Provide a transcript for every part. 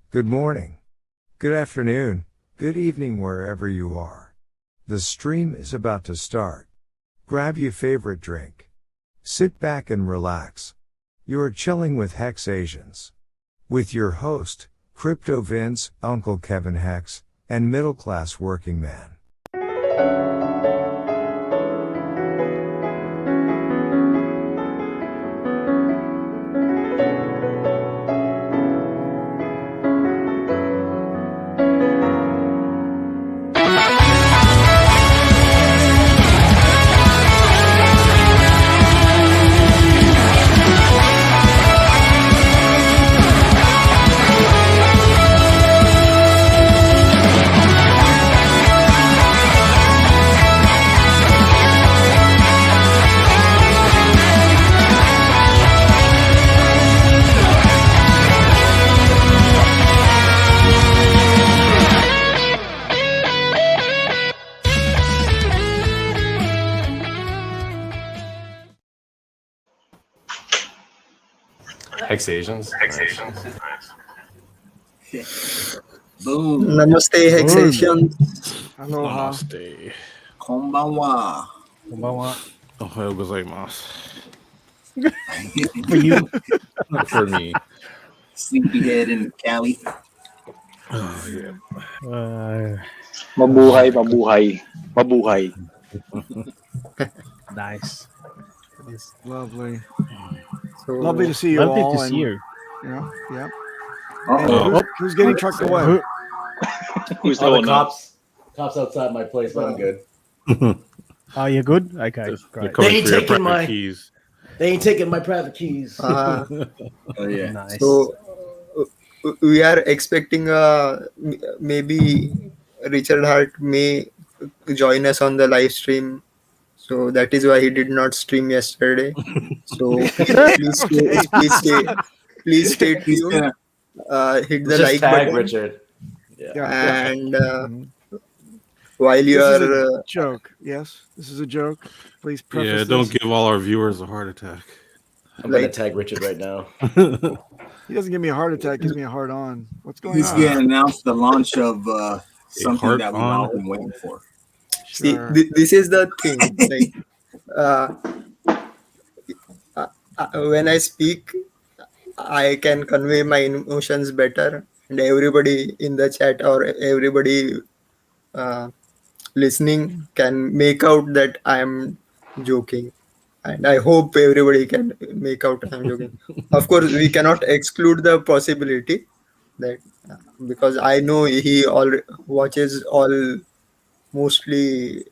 Good morning, good afternoon, good evening wherever you are. The stream is about to start. Grab your favorite drink. Sit back and relax. You're chilling with HexAsians. With your host, Crypto Vince, Uncle Kevin Hex, and Middle Class Working Man. HexAsians. Boom. Namaste, HexAsians. Aloha. Namaste. Konbanwa. Ohayou gozaimasu. For you. For me. Sleepyhead in Cali. Oh, yeah. Mabuhay. Nice. It's lovely. So, Lovely to see you Lovely all. to see you. Yeah, yeah. Uh-oh. Who's getting trucked away? Who's Oh, the the cops outside my place, but I'm good. Oh, you're good? Okay, They're great. coming They for your taking private my- keys. They ain't taking my private keys. Oh, yeah. Nice. so we are expecting maybe Richard Hart may join us on the live stream. So that is why he did not stream yesterday. So please stay He's tuned. gonna Hit the Let's just like tag button, Richard. Yeah. and Mhm. while you This is are a joke. Yes, this is a joke. Please preface Yeah, this. don't give all our viewers a heart attack. I'm gonna Like- tag Richard right now. He doesn't give me a heart attack. Gives me a heart on. What's going he's on? gonna announce the launch of something heart that we've on. all been waiting for. see Sure. this is the thing. Like when I speak, I can convey my emotions better, and everybody in the chat or everybody listening can make out that I am joking, and I hope everybody can make out I'm joking. Of course, we cannot exclude the possibility that because I know he all watches all mostly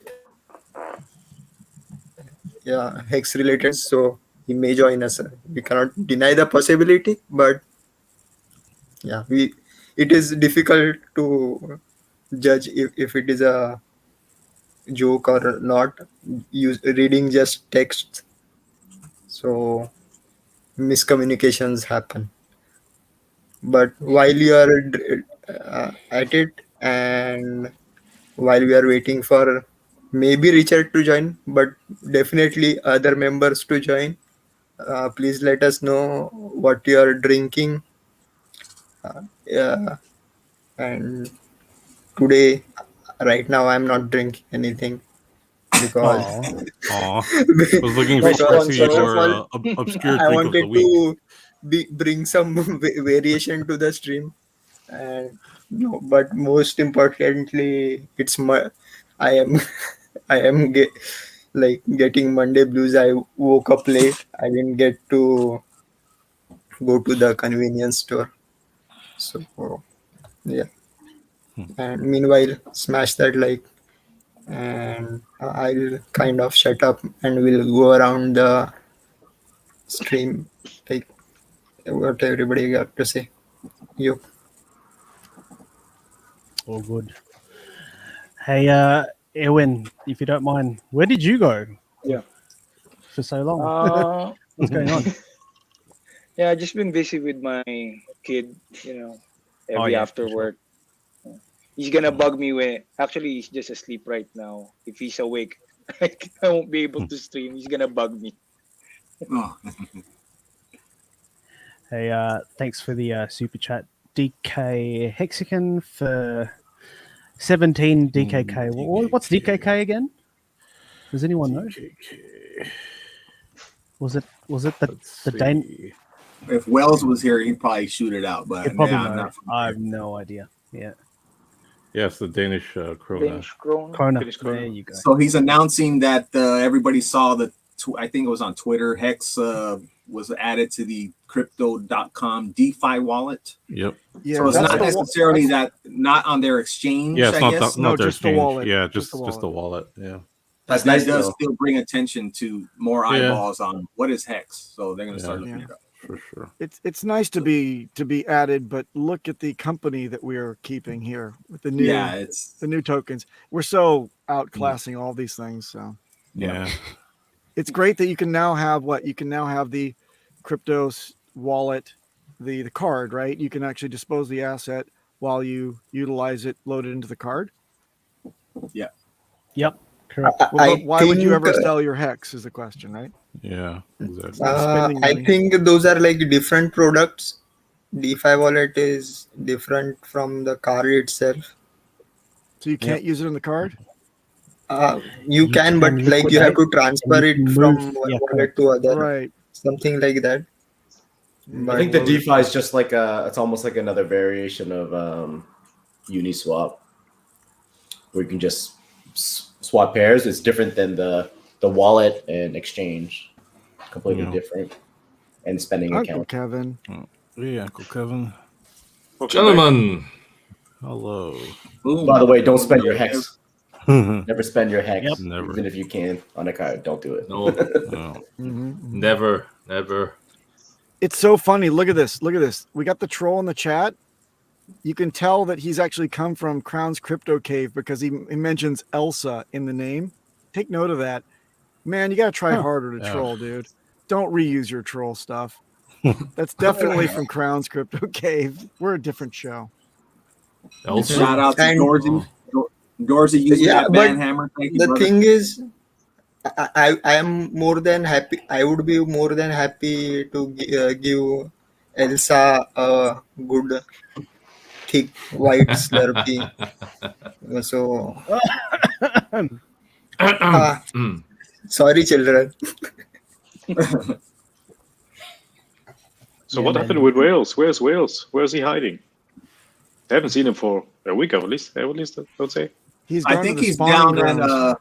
hex related, so he may join us. We cannot deny the possibility, but it is difficult to judge if it is a joke or not, reading just text, so miscommunications happen. But while you are at it, and while we are waiting for maybe Richard to join, but definitely other members to join, please let us know what you are drinking. Yeah, and today, right now, I'm not drinking anything because Aw. I was looking Because forward to first of your all, obscure I drink of the wanted week. to bring some variation to the stream, and no, but most importantly, it's my I am I am getting Monday blues. I woke up late. I didn't get to go to the convenience store. So yeah. And meanwhile, smash that like, and I'll kind of shut up and we'll go around the stream, like what everybody got to say. You. All good. Hey, Erwin, if you don't mind, where did you go? Yeah. For so long. What's going on? Yeah, I just been busy with my kid, every yeah, after for sure. work. He's gonna bug me when actually he's just asleep right now. If he's awake, I won't be able to stream. He's gonna bug me. Oh, Hey, thanks for the super chat, DK hexagon for 17 DKK. What's DKK again? Does anyone know? Was it the Dane? If Wells was here, he'd probably shoot it out. But You probably I'm know. not I familiar. have no idea. Yeah. Yes, the Danish krona. Danish krona. Krona. Danish krona. There you go. So he's announcing that everybody saw I think it was on Twitter. Hex was added to the crypto.com DeFi wallet. Yep. Yeah, So it's that's not the necessarily not on their exchange. Yeah, it's I not guess. not their just the exchange. wallet. Yeah, Just the just the wallet. Yeah. But That's nice, that does though. still bring attention to more eyeballs on what is Hex. So they're going to start looking it up. For sure. It's nice to be added, but look at the company that we are keeping here with the new the new tokens. We're so outclassing all these things. So Yeah. it's great that you can now have the crypto wallet, the card, right? You can actually dispose the asset while you utilize it, load it into the card. Yeah. Yep. Correct. Why would you ever sell your Hex is the question, right? Yeah, exactly. Spending I money. think those are like different products. DeFi wallet is different from the card itself. So you can't use it in the card? You can, but like you have to transfer it from one wallet to other. Right. Something like that. I think the DeFi is just like it's almost like another variation of Uniswap, where you can just swap pairs. It's different than the wallet and exchange. Completely different. And spending Uncle account. Kevin. Yeah, Uncle Kevin. Gentlemen. Hello. Boom. By the way, don't spend your Hex. Never. Never spend your Hex. Never. Even if you can on a card. Don't do it. No. Mm-hmm. Never. It's so funny. Look at this. Look at this. We got the troll in the chat. You can tell that he's actually come from Crown's Crypto Cave because he mentions Elsa in the name. Take note of that. Man, you got to try harder to troll, dude. Don't reuse your troll stuff. That's definitely from Crown's Crypto Cave. We're a different show. Shout out to Dorsey. Dorsey using that ban hammer. Thank you, the brother. thing is, I am more than happy. I would be more than happy to give Elsa a good thick white Slurpee. So, sorry, children. So what happened with Wales? Where's Wales? Where's he hiding? I haven't seen him for a week at least. I would say. I think he's down at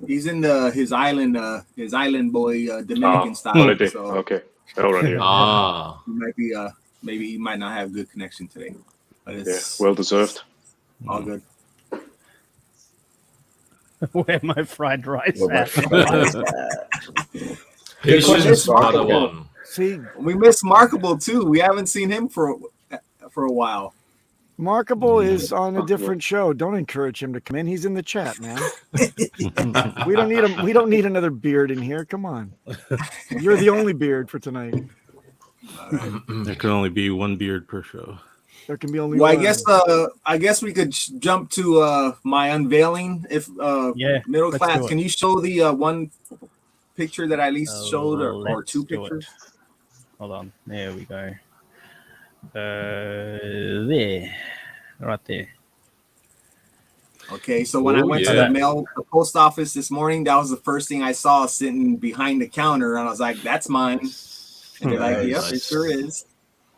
he's in his island boy Dominican style. Holiday. So Okay. Already. he might be maybe he might not have good connection today. But it's well deserved. All good. Where my fried rice at? Patience, Padawan. See, we miss Markable too. We haven't seen him for a while. Markable is on a different show. Don't encourage him to come in. He's in the chat, man. We don't need him. We don't need another beard in here. Come on. You're the only beard for tonight. There can only be one beard per show. There can be only Well, one. I guess we could jump to my unveiling. If middle let's class, do it. can you show the one picture that I at least showed, or two let's do pictures? it. Hold on. There we go. There. Right there. Okay, so when I went to the post office this morning, that was the first thing I saw sitting behind the counter, and I was like, "That's mine." And they're like, "Yep, it sure is."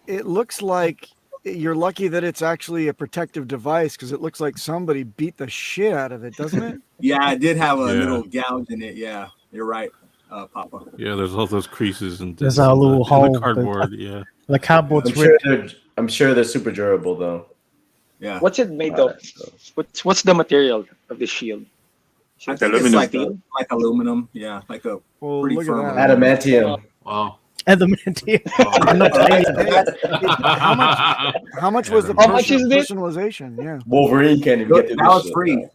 It looks like you're lucky that it's actually a protective device because it looks like somebody beat the shit out of it, doesn't it? Yeah, I did have a little gouge in it. Yeah, you're right, Papa. Yeah, there's all those creases and There's a little hole. the cardboard. Yeah, the cardboard's I'm sure they're super durable though. Yeah. What's it made of? What's the material of the shield? I think it's like aluminum. Yeah, like a pretty look at firm. that. Adamantium. Wow. Adamantium. How much was the How much is this? personalization? Yeah, Wolverine can't even get through That this was shit, free. though.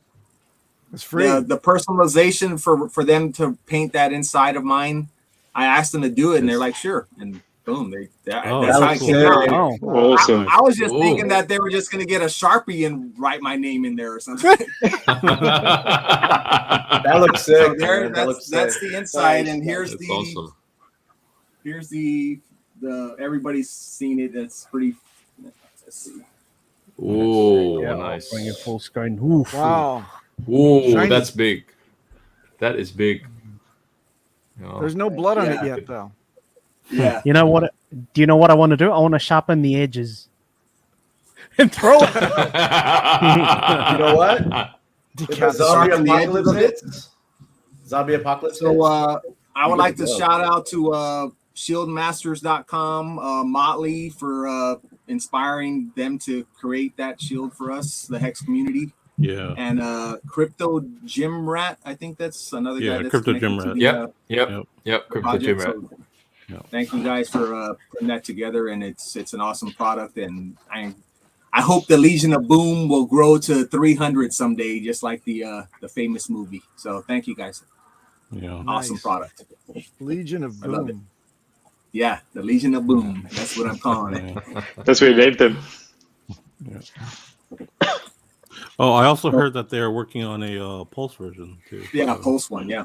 it's free. The personalization for them to paint that inside of mine, I asked them to do it, and they're like, "Sure," and boom, that's how it came out. Awesome. I was just thinking that they were just gonna get a Sharpie and write my name in there or something. That looks sick. So there, man. That looks that's sick. the inside, and here's That's the awesome. here's the everybody's seen it. That's pretty. Let's see. Oh, Yeah, nice. bring it full screen. Oof. Wow. Oh, Shiny. that's big. That is big. Oh. There's no blood on it Yeah. yet, though. Yeah. You know what? Do you know what I want to do? I want to sharpen the edges and throw it. You know what? If a zombie Sharpen the edges apocalypse of it? hits, zombie apocalypse So I would like to go. shout out to shieldmasters.com, Motley, for inspiring them to create that shield for us, the Hex community. Yeah. And Crypto Gym Rat, I think that's another guy that's Crypto connected Gym to Rat. the, Yep. Crypto project. Gym Rat. So thank you guys for putting that together, and it's an awesome product, and I hope the Legion of Boom will grow to 300 someday, just like the famous movie. So thank you guys. Yeah. Awesome product. Legion of I love it. Boom. Yeah, the Legion of Boom. That's what I'm calling it. That's what we named them. Yeah. Oh, I also heard that they're working on a Pulse version too. Yeah, Pulse one. Yeah.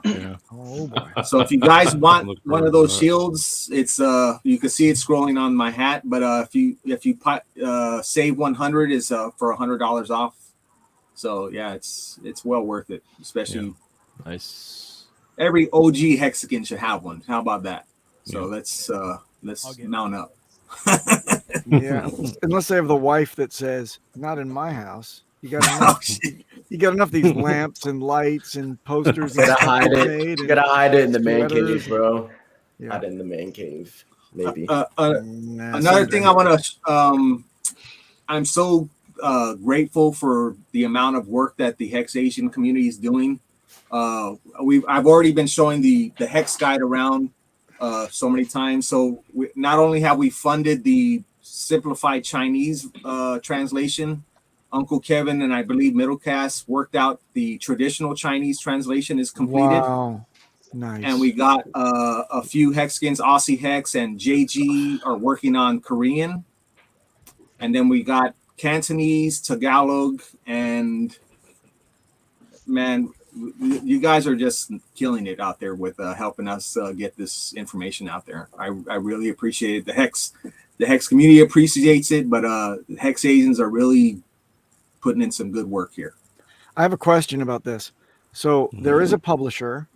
Oh boy. So if you guys want Look one for of those that. shields, it's you can see it scrolling on my hat. But if you save 100 is for $100 off. So yeah, it's well worth it. Especially Nice. every OG Hexagon should have one. How about that? So let's mount up. Yeah, unless they have the wife that says, "Not in my house." You got enough. You got enough of these lamps and lights and posters. You gotta hide it. You gotta hide it in the man sweaters. cave, bro. Yeah. Hide it in the man cave, maybe. Another thing I want to, I'm so grateful for the amount of work that the HexAsian community is doing. I've already been showing the Hex guide around so many times. So not only have we funded the simplified Chinese translation, Uncle Kevin and I believe Middlecast worked out the traditional Chinese translation is completed. Wow, nice. And we got a few Hexagons, Aussie Hex and JG are working on Korean. And then we got Cantonese, Tagalog, and man, you guys are just killing it out there with helping us get this information out there. I really appreciate it. The Hex community appreciates it, but HexAsians are really putting in some good work here. I have a question about this. So there is a publisher,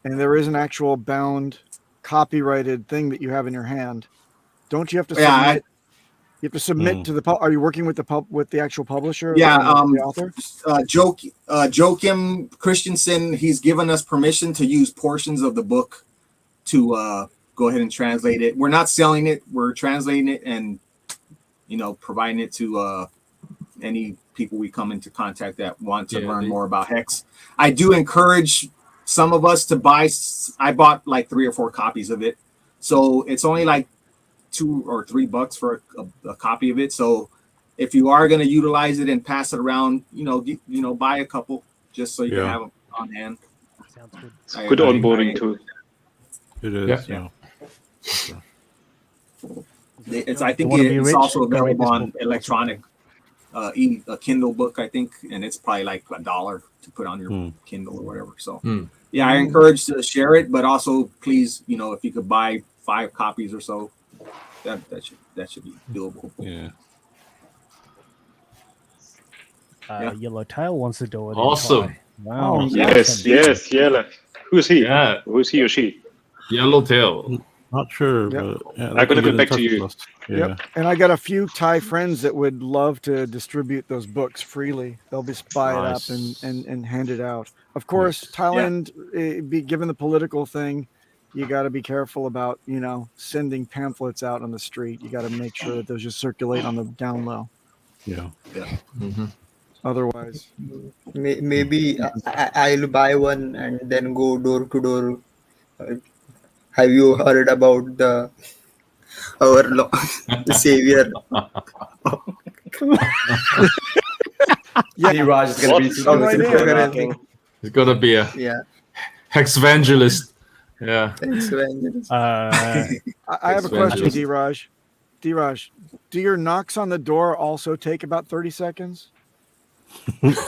and there is an actual bound, copyrighted thing that you have in your hand. Don't you have to submit? You have to submit to the. Are you working with the actual publisher? Yeah, the author. Joachim Christensen, he's given us permission to use portions of the book to go ahead and translate it. We're not selling it; we're translating it and providing it to any people we come into contact that want to learn more about Hex. I do encourage some of us to buy. I bought like 3 or 4 copies of it, so it's only like $2 or $3 for a copy of it. So if you are going to utilize it and pass it around, buy a couple just so you can have them on hand. Sounds good. It's good onboarding tool. It is. Yeah. Yeah. I think it's also available on electronic, a Kindle book, I think, and it's probably like $1 to put on your Kindle or whatever. So yeah, I encourage to share it, but also please, if you could buy 5 copies or so, that should be doable. Yeah. Yellowtail wants to do it. Awesome. Wow. Yes, Yella. Who's he? Yeah. Who's he or she? Yellowtail. Not sure, but I'm gonna get back to you. Yeah. Yep. And I got a few Thai friends that would love to distribute those books freely. They'll just buy it up and hand it out. Of course, Thailand, given the political thing, you got to be careful about, sending pamphlets out on the street. You got to make sure that those just circulate on the down low. Yeah. Otherwise, maybe I'll buy one and then go door to door. Have you heard about the savior? Raj is going to be so Right He's going to be a Hex evangelist. Yeah. I have a question, D-Raj. D-Raj, do your knocks on the door also take about 30 seconds? Yes,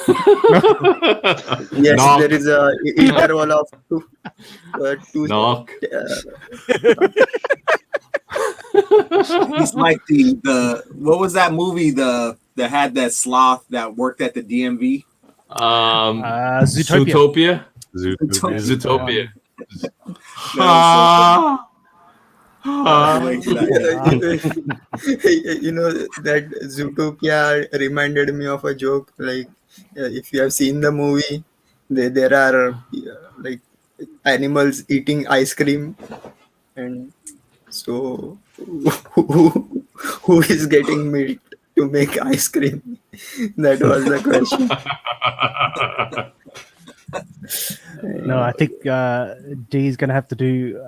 there is a interval of two knock. He's like the what was that movie that had that sloth that worked at the DMV? Zootopia. Zootopia. You know that Zootopia reminded me of a joke. Like, if you have seen the movie, there are like animals eating ice cream, and so who is getting milk to make ice cream? That was the question. No, I think D's gonna have to do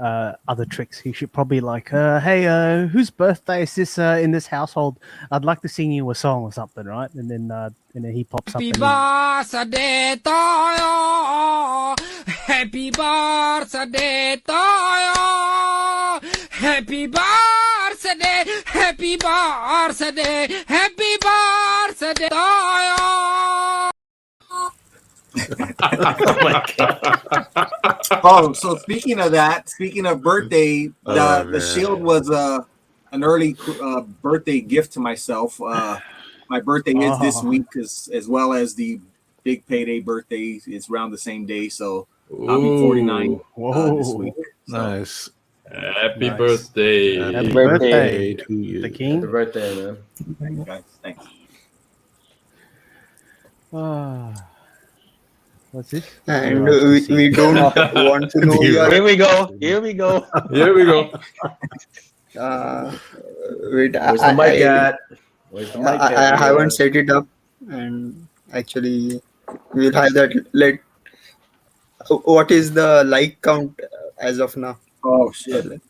other tricks. He should probably like, hey, whose birthday is this in this household? I'd like to sing you a song or something, right? And then he pops up. Happy birthday to you. Happy birthday to you. Happy birthday. Happy birthday. Happy birthday to you. Oh my god. Oh, so speaking of birthday, the shield was an early birthday gift to myself. My birthday is this week, as well as the big payday birthday. It's around the same day, so I'll be 49 this week. So. Nice. Happy birthday. Happy birthday to you. The king. Happy birthday, man. Thanks, guys. Thanks. What's this? And we don't want to know your... Here we go. Here we go. Here we go. Wait, Where's the mic at? Where's the mic at? I haven't set it up, and actually we'll have that. What is the like count as of now? Oh shit!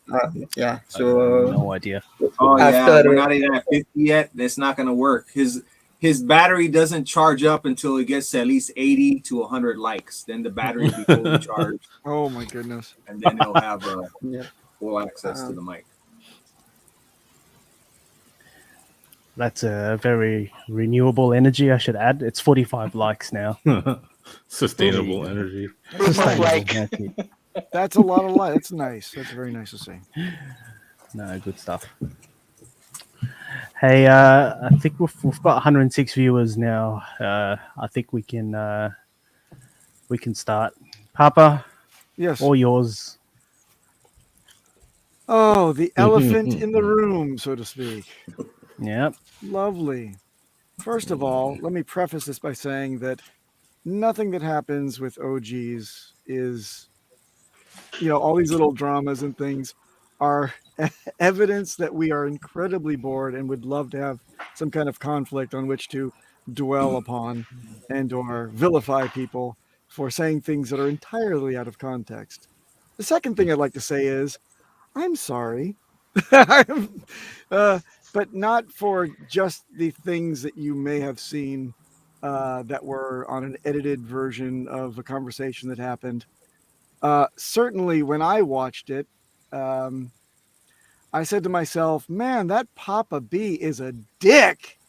Yeah. So no idea. Oh yeah, we're not even at 50 yet. That's not gonna work. His battery doesn't charge up until it gets to at least 80 to 100 likes. Then the battery will be fully charged. Oh my goodness! And then he'll have full access to the mic. That's a very renewable energy, I should add. It's 45 likes now. Sustainable energy. Energy. That's a lot of light. That's nice. That's very nice to see. No, good stuff. Hey, I think we've got 106 viewers now. I think we can start. Papa, yes, all yours. Oh, the elephant in the room, so to speak. Yep. Lovely. First of all, let me preface this by saying that nothing that happens with OGs is, all these little dramas and things are evidence that we are incredibly bored and would love to have some kind of conflict on which to dwell upon and or vilify people for saying things that are entirely out of context. The second thing I'd like to say is, I'm sorry. But not for just the things that you may have seen that were on an edited version of a conversation that happened. Certainly when I watched it, I said to myself, man, that Papa B is a dick.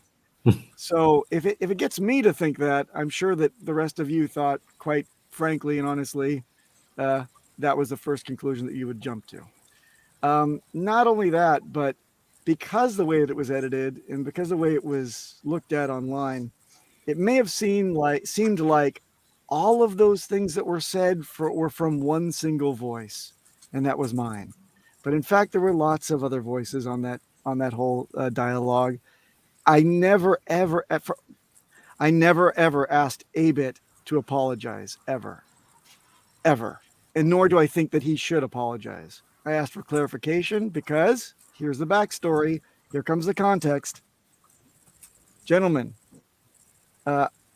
So if it gets me to think that, I'm sure that the rest of you thought, quite frankly and honestly, that was the first conclusion that you would jump to. Not only that, but because the way that it was edited and because the way it was looked at online, it may have seemed like all of those things that were said were from one single voice, and that was mine. But in fact, there were lots of other voices on that whole dialogue. I never ever asked A-Bit to apologize ever, and nor do I think that he should apologize. I asked for clarification because here's the backstory. Here comes the context. Gentlemen,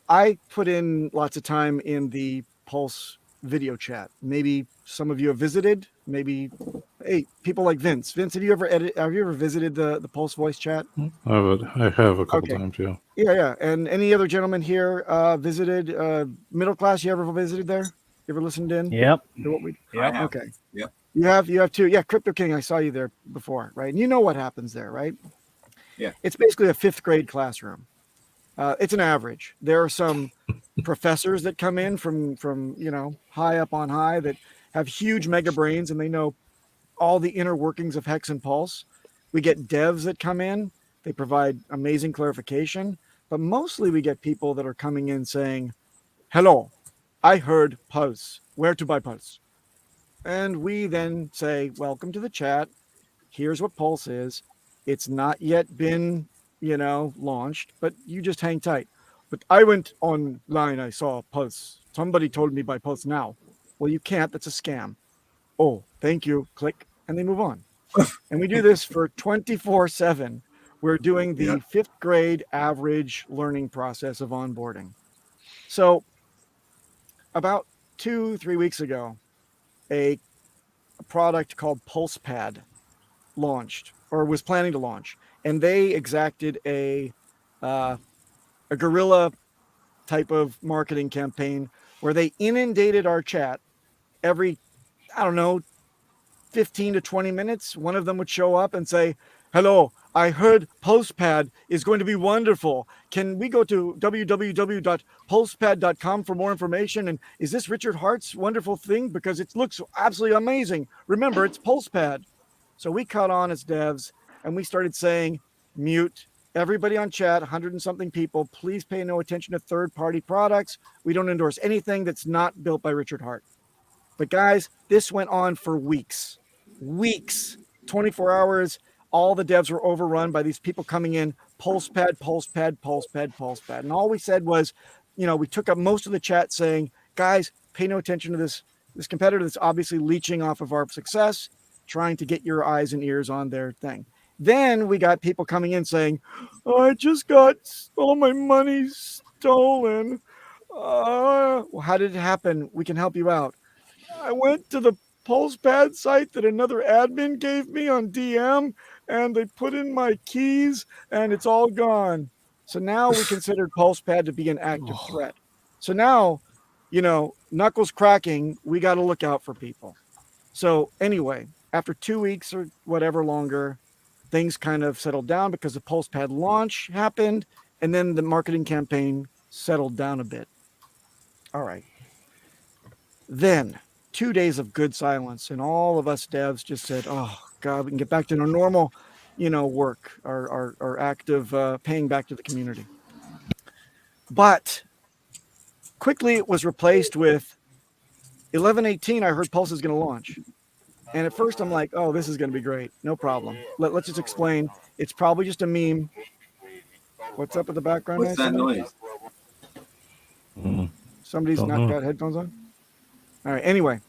I put in lots of time in the Pulse video chat. Maybe some of you have visited. Maybe, hey, people like Vince. Vince, have you ever visited the Pulse voice chat? I have a couple times, yeah. Yeah. And any other gentlemen here visited middle class? You ever visited there? You ever listened in? Yep. Yeah. Okay. Yep. You have too. Yeah, Crypto King, I saw you there before, right? And you know what happens there, right? Yeah. It's basically a 5th grade classroom. It's an average. There are some professors that come in from high up on high that have huge mega brains and they know all the inner workings of Hex and Pulse. We get devs that come in, they provide amazing clarification, but mostly we get people that are coming in saying, hello, I heard Pulse. Where to buy Pulse? And we then say, welcome to the chat. Here's what Pulse is. It's not yet been, launched, but you just hang tight. But I went online, I saw Pulse. Somebody told me buy Pulse now. Well, you can't. That's a scam. Oh, thank you. Click, and they move on. And we do this for 24/7. We're doing the 5th grade average learning process of onboarding. So about 2-3 weeks ago, a product called PulsePad launched or was planning to launch, and they exacted a guerrilla type of marketing campaign where they inundated our chat every, 15 to 20 minutes. One of them would show up and say, hello, I heard PulsePad is going to be wonderful. Can we go to www.pulsepad.com for more information? And is this Richard Hart's wonderful thing? Because it looks absolutely amazing. Remember, it's PulsePad. So we caught on as devs and we started saying, mute everybody on chat, 100 and something people. Please pay no attention to third-party products. We don't endorse anything that's not built by Richard Hart. But guys, this went on for weeks, 24 hours. All the devs were overrun by these people coming in, PulsePad. And all we said was, we took up most of the chat saying, guys, pay no attention to this competitor that's obviously leeching off of our success, trying to get your eyes and ears on their thing. Then we got people coming in saying, I just got all my money stolen. Well, how did it happen? We can help you out. I went to the PulsePad site that another admin gave me on DM, and they put in my keys, and it's all gone. So now we considered PulsePad to be an active threat. So now, knuckles cracking, we got to look out for people. So anyway, after 2 weeks or whatever longer, things kind of settled down because the PulsePad launch happened, and then the marketing campaign settled down a bit. All right. Then 2 days of good silence, and all of us devs just said, oh God, we can get back to our normal, work, our active paying back to the community. But quickly it was replaced with 11/18. I heard Pulse is going to launch. And at first I'm like, oh, this is going to be great. No problem. Let's just explain. It's probably just a meme. What's up with the background? What's that noise? Somebody's not got headphones on? All right. Anyway,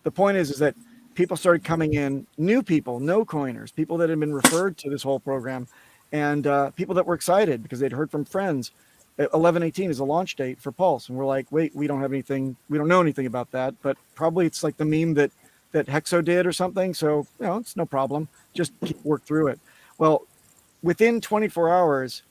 the point is that people started coming in, new people, no coiners, people that had been referred to this whole program, and people that were excited because they'd heard from friends. 11/18 is a launch date for Pulse. And we're like, wait, we don't have anything. We don't know anything about that, but probably it's like the meme that Hexo did or something. So, it's no problem. Just work through it. Well, within 24 hours,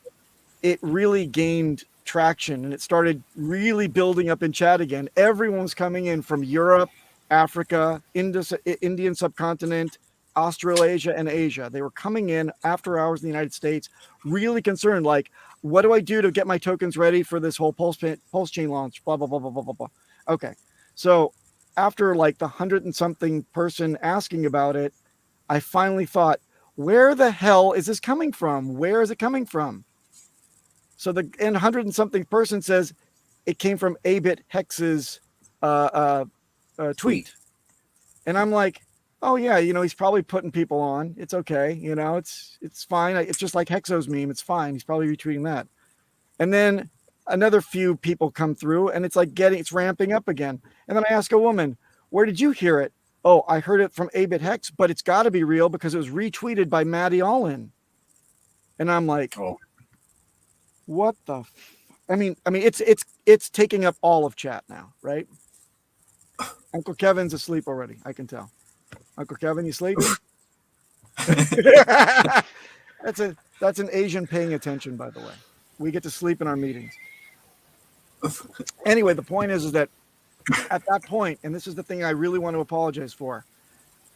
it really gained traction and it started really building up in chat again. Everyone's coming in from Europe, Africa, Indian subcontinent, Australasia, and Asia. They were coming in after hours in the United States, really concerned, like, what do I do to get my tokens ready for this whole PulseChain launch? Blah, blah, blah, blah, blah, blah, blah. Okay. So after like the 100 and something person asking about it, I finally thought, where the hell is this coming from? Where is it coming from? So the 100 and something person says it came from Abit Hex's tweet. And I'm like, oh yeah, he's probably putting people on. It's okay. It's fine. It's just like Hexo's meme. It's fine. He's probably retweeting that. And then another few people come through and it's like it's ramping up again. And then I ask a woman, where did you hear it? Oh, I heard it from Abit Hex, but it's got to be real because it was retweeted by Maddie Allin. And I'm like, oh, what the? I mean, it's taking up all of chat now, right? Uncle Kevin's asleep already. I can tell. Uncle Kevin, you sleeping? That's an Asian paying attention, by the way. We get to sleep in our meetings. Anyway, the point is that at that point, and this is the thing I really want to apologize for,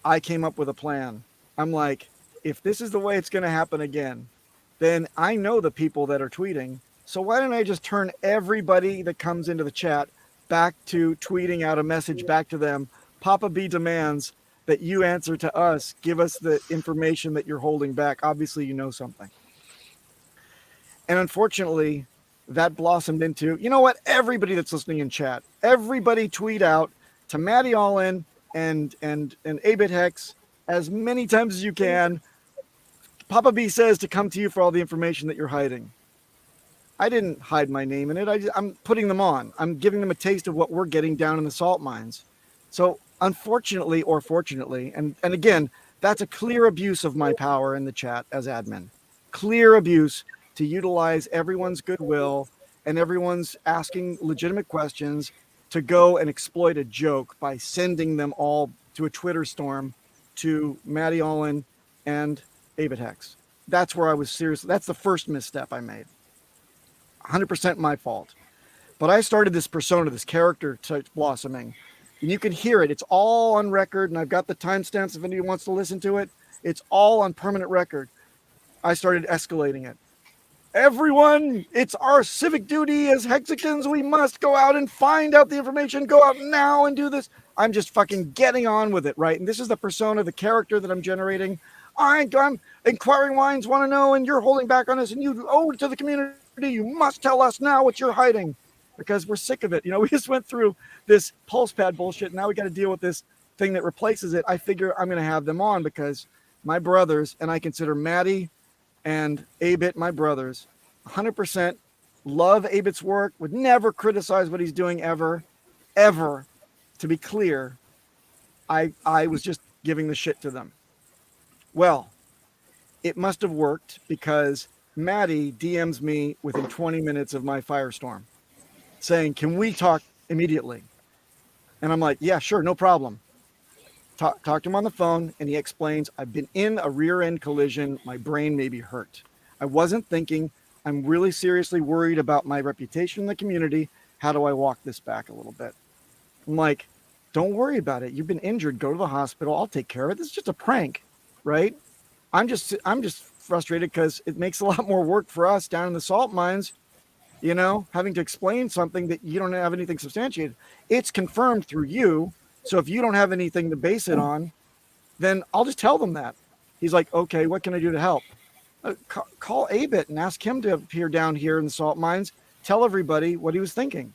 I came up with a plan. I'm like, if this is the way it's going to happen again, then I know the people that are tweeting. So why don't I just turn everybody that comes into the chat back to tweeting out a message back to them? Papa B demands that you answer to us. Give us the information that you're holding back. Obviously, you know something. And unfortunately, that blossomed into, you know what? Everybody that's listening in chat, everybody tweet out to Matty Allin and 8-Bit Hex as many times as you can. Papa B says to come to you for all the information that you're hiding. I didn't hide my name in it. I'm putting them on. I'm giving them a taste of what we're getting down in the salt mines. So unfortunately or fortunately, and again, that's a clear abuse of my power in the chat as admin. Clear abuse to utilize everyone's goodwill and everyone's asking legitimate questions to go and exploit a joke by sending them all to a Twitter storm to Matty Allin and 8-Bit Hex. That's where I was serious. That's the first misstep I made. 100% my fault. But I started this persona, this character blossoming. And you can hear it. It's all on record, and I've got the timestamps if anyone wants to listen to it. It's all on permanent record. I started escalating it. Everyone, it's our civic duty as HexAsians. We must go out and find out the information. Go out now and do this. I'm just fucking getting on with it, right? And this is the persona, the character that I'm generating. I'm inquiring minds want to know, and you're holding back on us, and you owe it to the community. You must tell us now what you're hiding, because we're sick of it. You know, we just went through this pulse pad bullshit. Now we got to deal with this thing that replaces it. I figure I'm going to have them on because my brothers, and I consider Matty and 8-Bit my brothers, 100% love 8-Bit's work, would never criticize what he's doing ever. To be clear, I was just giving the shit to them. Well, it must have worked because Matty DMs me within 20 minutes of my firestorm saying, can we talk immediately? And I'm like, yeah, sure, no problem. Talk to him on the phone, and he explains, I've been in a rear end collision. My brain may be hurt. I wasn't thinking. I'm really seriously worried about my reputation in the community. How do I walk this back a little bit? I'm like, don't worry about it. You've been injured. Go to the hospital. I'll take care of it. This is just a prank, right? I'm just frustrated because it makes a lot more work for us down in the salt mines, you know, having to explain something that you don't have anything substantiated. It's confirmed through you. So if you don't have anything to base it on, then I'll just tell them that. He's like, okay, what can I do to help? Call 8-Bit and ask him to appear down here in the salt mines. Tell everybody what he was thinking.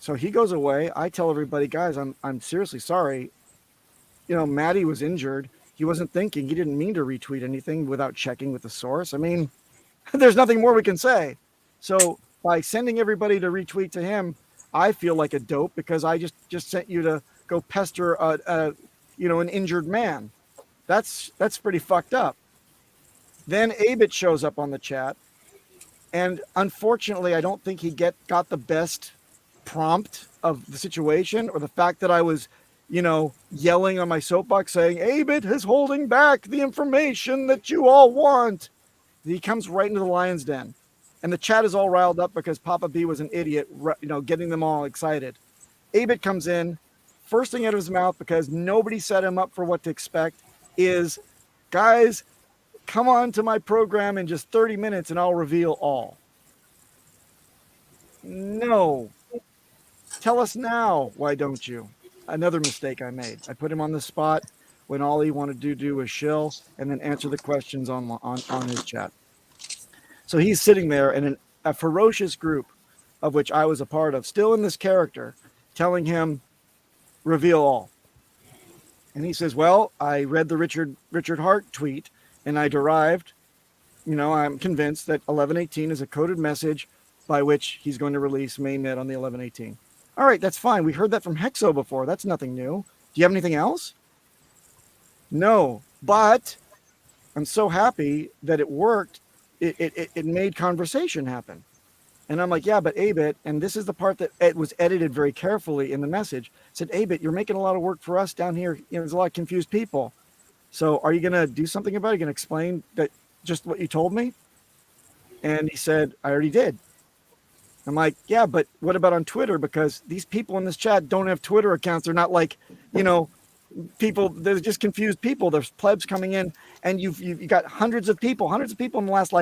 So he goes away. I tell everybody, guys, I'm seriously sorry. You know, Matty was injured. He wasn't thinking. He didn't mean to retweet anything without checking with the source. I mean, there's nothing more we can say. So by sending everybody to retweet to him, I feel like a dope because I just sent you to go pester an injured man. That's pretty fucked up. Then 8-Bit shows up on the chat, and unfortunately, I don't think he got the best prompt of the situation, or the fact that I was, yelling on my soapbox saying 8-Bit is holding back the information that you all want. He comes right into the lion's den. And the chat is all riled up because Papa B was an idiot, getting them all excited. 8-Bit comes in, first thing out of his mouth, because nobody set him up for what to expect, is, guys, come on to my program in just 30 minutes and I'll reveal all. No. Tell us now, why don't you? Another mistake I made. I put him on the spot when all he wanted to do was shill and then answer the questions on his chat. So he's sitting there in a ferocious group of which I was a part of, still in this character, telling him, reveal all. And he says, well, I read the Richard Hart tweet and I derived, I'm convinced that 1118 is a coded message by which he's going to release mainnet on the 1118. All right, that's fine. We heard that from Hexo before. That's nothing new. Do you have anything else? No, but I'm so happy that it worked. It made conversation happen. And I'm like, yeah, but 8-Bit, and this is the part that it was edited very carefully in the message, said, 8-Bit, you're making a lot of work for us down here. There's a lot of confused people. So are you going to do something about it? Are you going to explain that just what you told me? And he said, I already did. I'm like, yeah, but what about on Twitter? Because these people in this chat don't have Twitter accounts. They're not like, people, they're just confused people. There's plebs coming in, and you've got hundreds of people in the last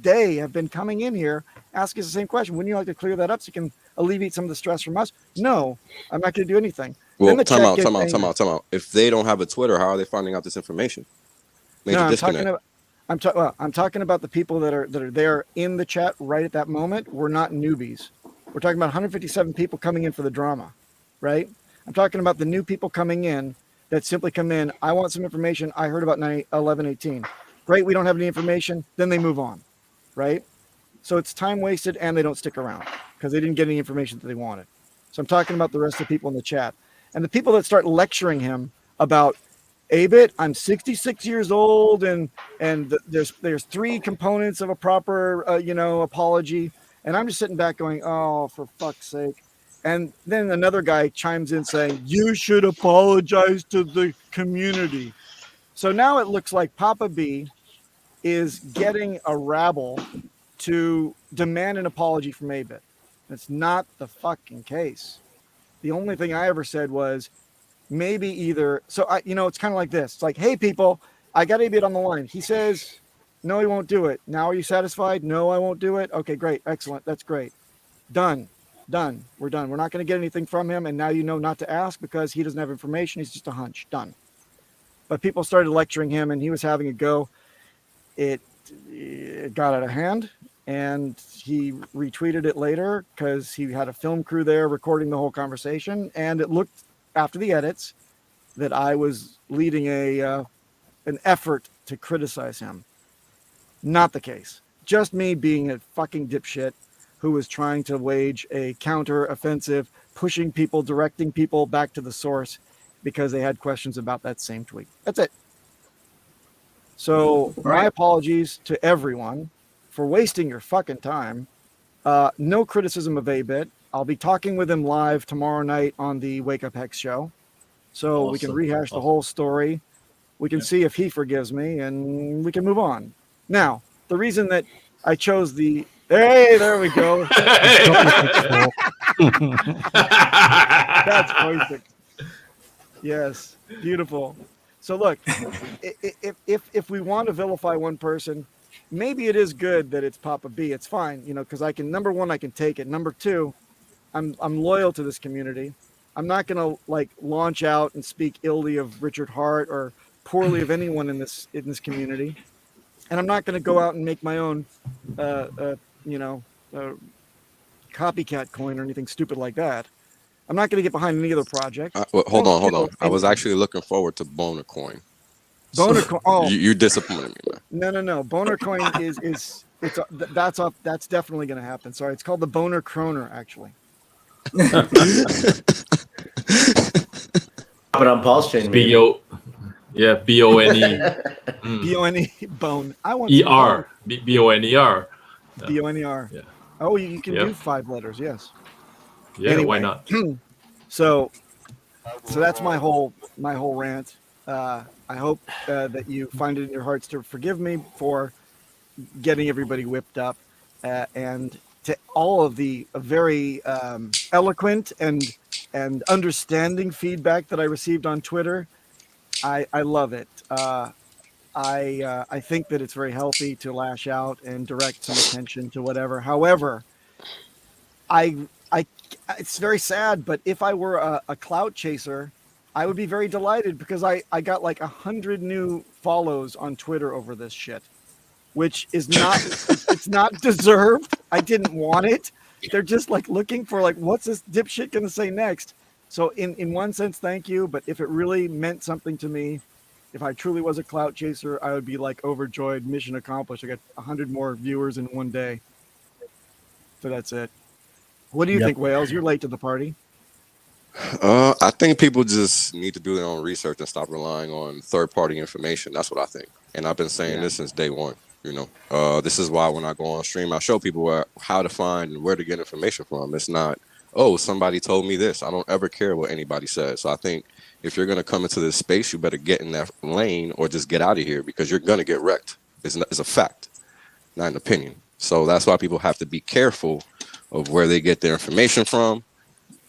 day have been coming in here asking us the same question. Wouldn't you like to clear that up so you can alleviate some of the stress from us? No, I'm not going to do anything. Well, the time chat out, gets time out, time angry. out, time out. If they don't have a Twitter, how are they finding out this information? Major No, disconnect. I'm talking about the people that are there in the chat right at that moment. We're not newbies. We're talking about 157 people coming in for the drama, right? I'm talking about the new people coming in that simply come in. I want some information. I heard about 1118. Great, we don't have any information. Then they move on, right? So it's time wasted, and they don't stick around because they didn't get any information that they wanted. So I'm talking about the rest of the people in the chat, and the people that start lecturing him about ABIT. I'm 66 years old, and there's three components of a proper apology, and I'm just sitting back going, oh, for fuck's sake. And then another guy chimes in saying, you should apologize to the community. So now it looks like Papa B is getting a rabble to demand an apology from ABIT. That's not the fucking case. The only thing I ever said was maybe either. So it's kind of like this. It's like, hey, people, I got ABIT on the line. He says, no, he won't do it. Now, are you satisfied? No, I won't do it. Okay, great. Excellent. That's great. Done. We're done. We're not going to get anything from him. And now you know not to ask because he doesn't have information. He's just a hunch. Done. But people started lecturing him and he was having a go. It got out of hand, and he retweeted it later because he had a film crew there recording the whole conversation, and it looked after the edits that I was leading an effort to criticize him. Not the case. Just me being a fucking dipshit who was trying to wage a counter offensive, pushing people, directing people back to the source because they had questions about that same tweet. That's it. So my apologies to everyone for wasting your fucking time. No criticism of ABIT. I'll be talking with him live tomorrow night on the Wake Up Hex show. So we can rehash the whole story. We can see if he forgives me, and we can move on. Now, the reason that I chose the... Hey, there we go. That's perfect. Yes, beautiful. So look, if we want to vilify one person, maybe it is good that it's Papa B. It's fine, because I can, number one, I can take it. Number two, I'm loyal to this community. I'm not going to launch out and speak illy of Richard Hart or poorly of anyone in this community. And I'm not going to go out and make my own, copycat coin or anything stupid like that. I'm not going to get behind any other project. Hold on. I was actually looking forward to Boner Coin. Boner Coin. Oh, you disappointed me, man. No. Boner Coin that's definitely going to happen. Sorry, it's called the Boner Kroner, actually. But on PulseChain, B-O, yeah, B-O-N-E. B-O-N-E, bone. I want E-R, B-O-N-E-R. B-O-N-E-R. Yeah. Oh, you can do 5 letters, yes. Yeah, anyway, why not? So that's my whole rant. I hope that you find it in your hearts to forgive me for getting everybody whipped up, and to all of the very eloquent and understanding feedback that I received on Twitter. I love it. I think that it's very healthy to lash out and direct some attention to whatever. However, it's very sad, but if I were a clout chaser, I would be very delighted because I got 100 new follows on Twitter over this shit, which is not, it's not deserved. I didn't want it. They're just looking for what's this dipshit going to say next? So in one sense, thank you. But if it really meant something to me, if I truly was a clout chaser, I would be overjoyed. Mission accomplished. I got 100 more viewers in one day. So that's it. What do you think, Wales? You're late to the party. I think people just need to do their own research and stop relying on third-party information. That's what I think. And I've been saying this since day one. This is why when I go on stream, I show people how to find and where to get information from. It's not, oh, somebody told me this. I don't ever care what anybody says. So I think if you're going to come into this space, you better get in that lane or just get out of here because you're going to get wrecked. It's a fact, not an opinion. So that's why people have to be careful of where they get their information from,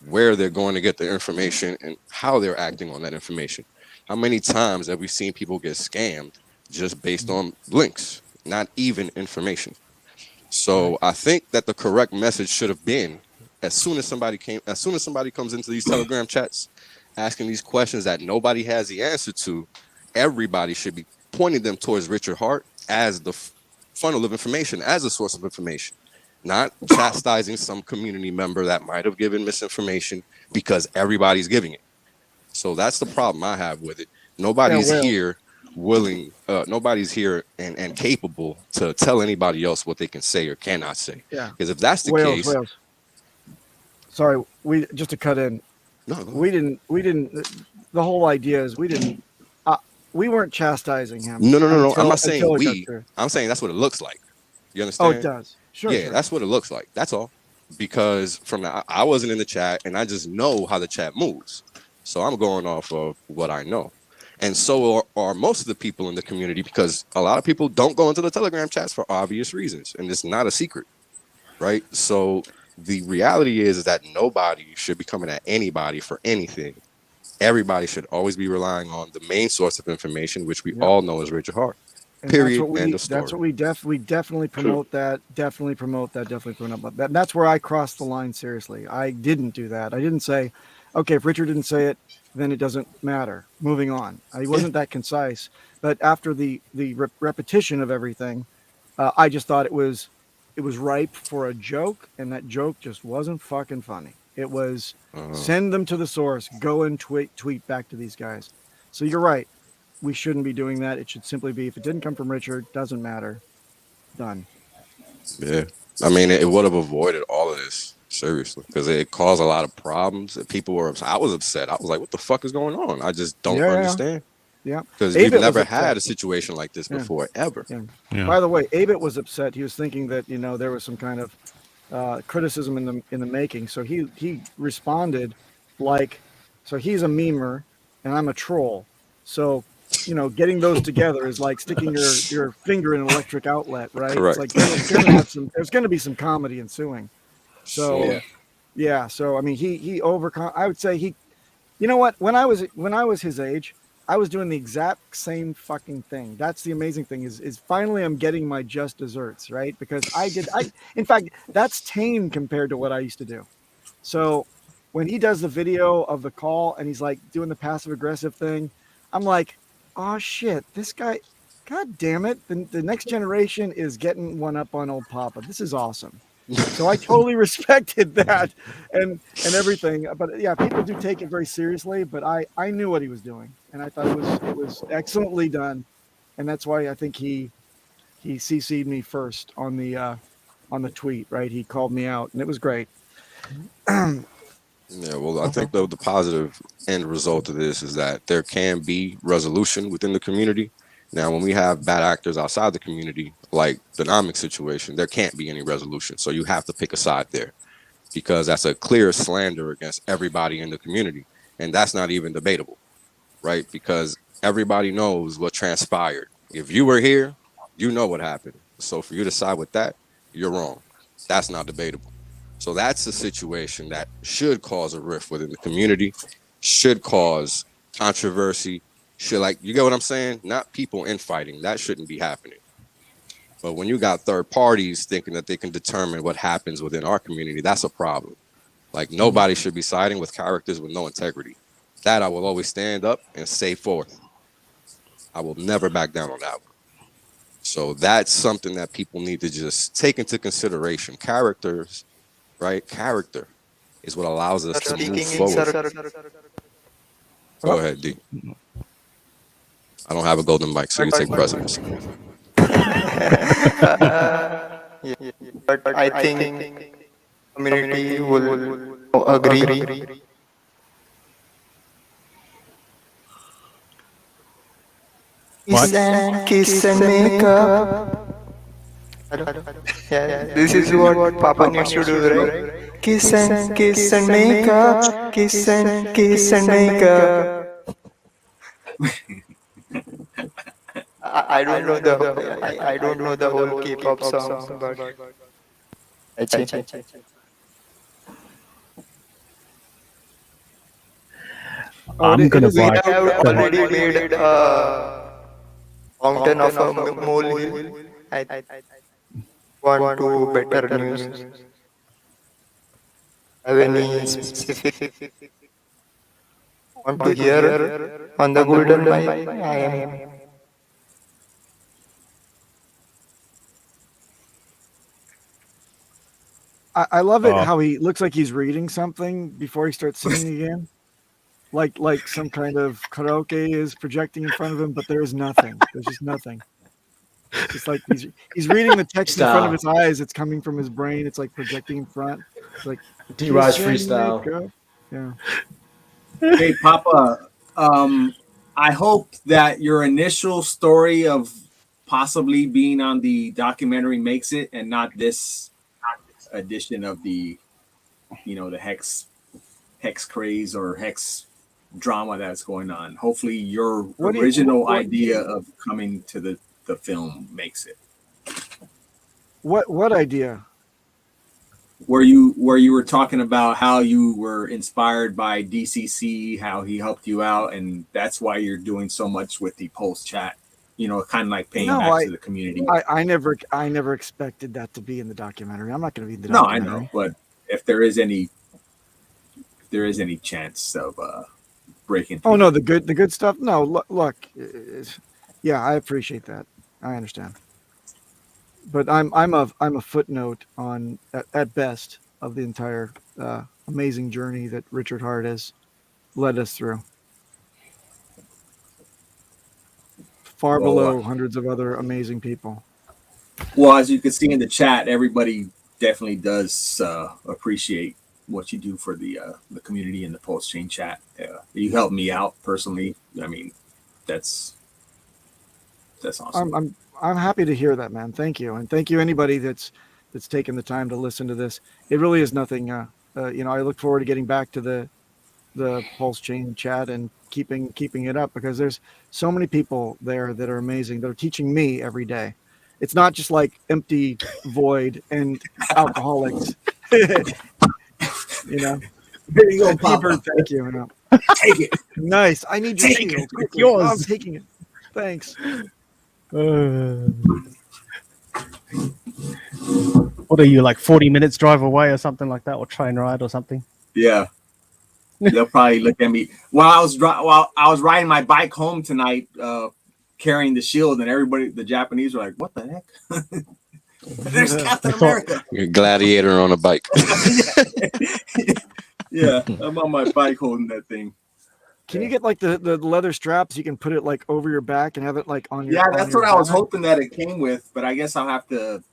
where they're going to get the information, and how they're acting on that information. How many times have we seen people get scammed just based on links, not even information? So I think that the correct message should have been, as soon as somebody comes into these Telegram chats, asking these questions that nobody has the answer to, everybody should be pointing them towards Richard Hart as the funnel of information, as a source of information, not chastising some community member that might have given misinformation because everybody's giving it. So that's the problem I have with it. Nobody's here willing, nobody's here and capable to tell anybody else what they can say or cannot say. Yeah. Because if that's the case, sorry, we just to cut in. No, we didn't. The whole idea is we weren't chastising him. No. I'm not saying we. I'm saying that's what it looks like. You understand? Oh, it does. Sure. Yeah, that's what it looks like. That's all. Because I wasn't in the chat, and I just know how the chat moves. So I'm going off of what I know. And so are most of the people in the community, because a lot of people don't go into the Telegram chats for obvious reasons, and it's not a secret, right? So the reality is that nobody should be coming at anybody for anything. Everybody should always be relying on the main source of information, which we all know is Richard Hart. Period. End of story. That's what we definitely promote. That definitely promote that. Definitely promote that. That's where I crossed the line. Seriously, I didn't do that. I didn't say, okay, if Richard didn't say it, then it doesn't matter. Moving on. I wasn't that concise. But after the repetition of everything, I just thought it was ripe for a joke, and that joke just wasn't fucking funny. It was send them to the source, go and tweet back to these guys. So you're right. We shouldn't be doing that. It should simply be, if it didn't come from Richard, doesn't matter. Done. Yeah. I mean, it would have avoided all of this, seriously, because it caused a lot of problems. People were upset. I was upset. I was like, what the fuck is going on? I just don't understand. Yeah. Because we've never had a situation like this before, ever. Yeah. By the way, Abit was upset. He was thinking that, there was some kind of criticism in the making. So he responded like, so he's a memer and I'm a troll. So, getting those together is like sticking your finger in an electric outlet, right? Correct. It's like there's going to be some comedy ensuing. So, yeah. So, I mean, he overcome. I would say you know what? When I was his age, I was doing the exact same fucking thing. That's the amazing thing is finally I'm getting my just desserts, right? Because in fact, that's tame compared to what I used to do. So when he does the video of the call and he's like doing the passive aggressive thing, I'm like, oh shit, this guy, god damn it. The next generation is getting one up on old Papa. This is awesome. So I totally respected that and everything. But yeah, people do take it very seriously, but I knew what he was doing and I thought it was excellently done. And that's why I think he CC'd me first on the tweet, right? He called me out and it was great. Yeah, well, I think the positive end result of this is that there can be resolution within the community. Now, when we have bad actors outside the community, like the Nomic situation, there can't be any resolution. So you have to pick a side there because that's a clear slander against everybody in the community. And that's not even debatable, right? Because everybody knows what transpired. If you were here, you know what happened. So for you to side with that, you're wrong. That's not debatable. So that's a situation that should cause a rift within the community, should cause controversy, you get what I'm saying? Not people infighting. That shouldn't be happening. But when you got third parties thinking that they can determine what happens within our community, that's a problem. Like nobody should be siding with characters with no integrity. That I will always stand up and say forth. I will never back down on that one. So that's something that people need to just take into consideration. Characters, right? Character is what allows us to move forward. Go ahead, D. I don't have a golden mic, so you take precedence. But I think community will agree. Kiss and make up. Yeah, this is what Papa needs to do, right? Kiss and make up. Kiss and make up. I don't know the whole K-pop song, but I'm gonna we buy. have already made a mountain of a molehill. I want to better news. Have any specific? Want to hear on the golden mic? I am. I love it how he looks like he's reading something before he starts singing again. Like some kind of karaoke is projecting in front of him, but there is nothing. There's just nothing. It's just like he's reading the text in front of his eyes. It's coming from his brain. It's like projecting in front. It's like D-Rise freestyle. Yeah. Hey, Papa. I hope that your initial story of possibly being on the documentary makes it, and not this edition of the, the hex craze or hex drama that's going on. Hopefully, your original idea of coming to the film makes it. What idea? Where you were talking about how you were inspired by DCC, how he helped you out, and that's why you're doing so much with the Pulse chat. Kind of like paying back to the community. I never expected that to be in the documentary. I'm not going to be in the documentary. No, I know, but if there is any chance of breaking through. Oh no, the good stuff. No, look, yeah, I appreciate that. I understand, but I'm a footnote on at best of the entire amazing journey that Richard Hart has led us through. Far below hundreds of other amazing people. Well, as you can see in the chat, everybody definitely does appreciate what you do for the community in the PulseChain chat. You helped me out personally. I mean, that's awesome. I'm happy to hear that, man. Thank you, and thank you anybody that's taken the time to listen to this. It really is nothing. I look forward to getting back to the PulseChain chat and keeping it up, because there's so many people there that are amazing, that are teaching me every day. It's not just like empty void and alcoholics. There you go, Papa. Thank you. Take it. Nice. I need your shield. It's yours. I'm taking it. Thanks. What are you, like 40 minutes drive away or something like that, or train ride or something? Yeah. They'll probably look at me while I was riding my bike home tonight, carrying the shield, and everybody, the Japanese, were like, "What the heck?" There's Captain America. You're a gladiator on a bike. Yeah, I'm on my bike holding that thing. Can you get like the leather straps? You can put it like over your back and have it like on your. Yeah, that's what I was hoping that it came with, but I guess I'll have to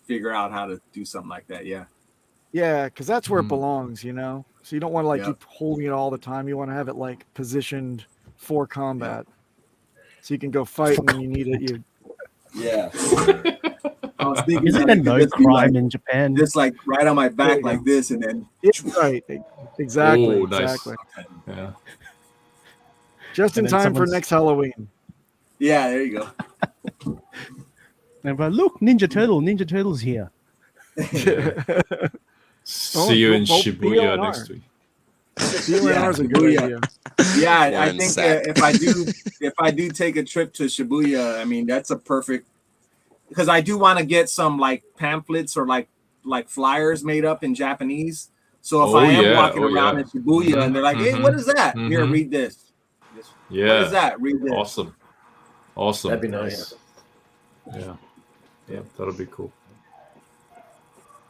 figure out how to do something like that. Yeah. Yeah, because that's where it belongs, So you don't want to keep holding it all the time. You want to have it like positioned for combat, so you can go fight when you need it. Yeah. I was thinking, isn't it no crime in Japan? Just like right on my back like this, and then right, exactly, Oh, nice. exactly. Yeah. Just in time for next Halloween. Yeah, there you go. And look, Ninja Turtle's here. See you in Shibuya next week. DLNR's a good idea. Yeah, I think if I do take a trip to Shibuya, I mean that's a perfect, because I do want to get some like pamphlets or like flyers made up in Japanese. So if I am walking around in Shibuya and they're like, "Hey, what is that? Here, read this." Yeah. What is that? Read this. Awesome. That'd be nice. Yeah, that'll be cool.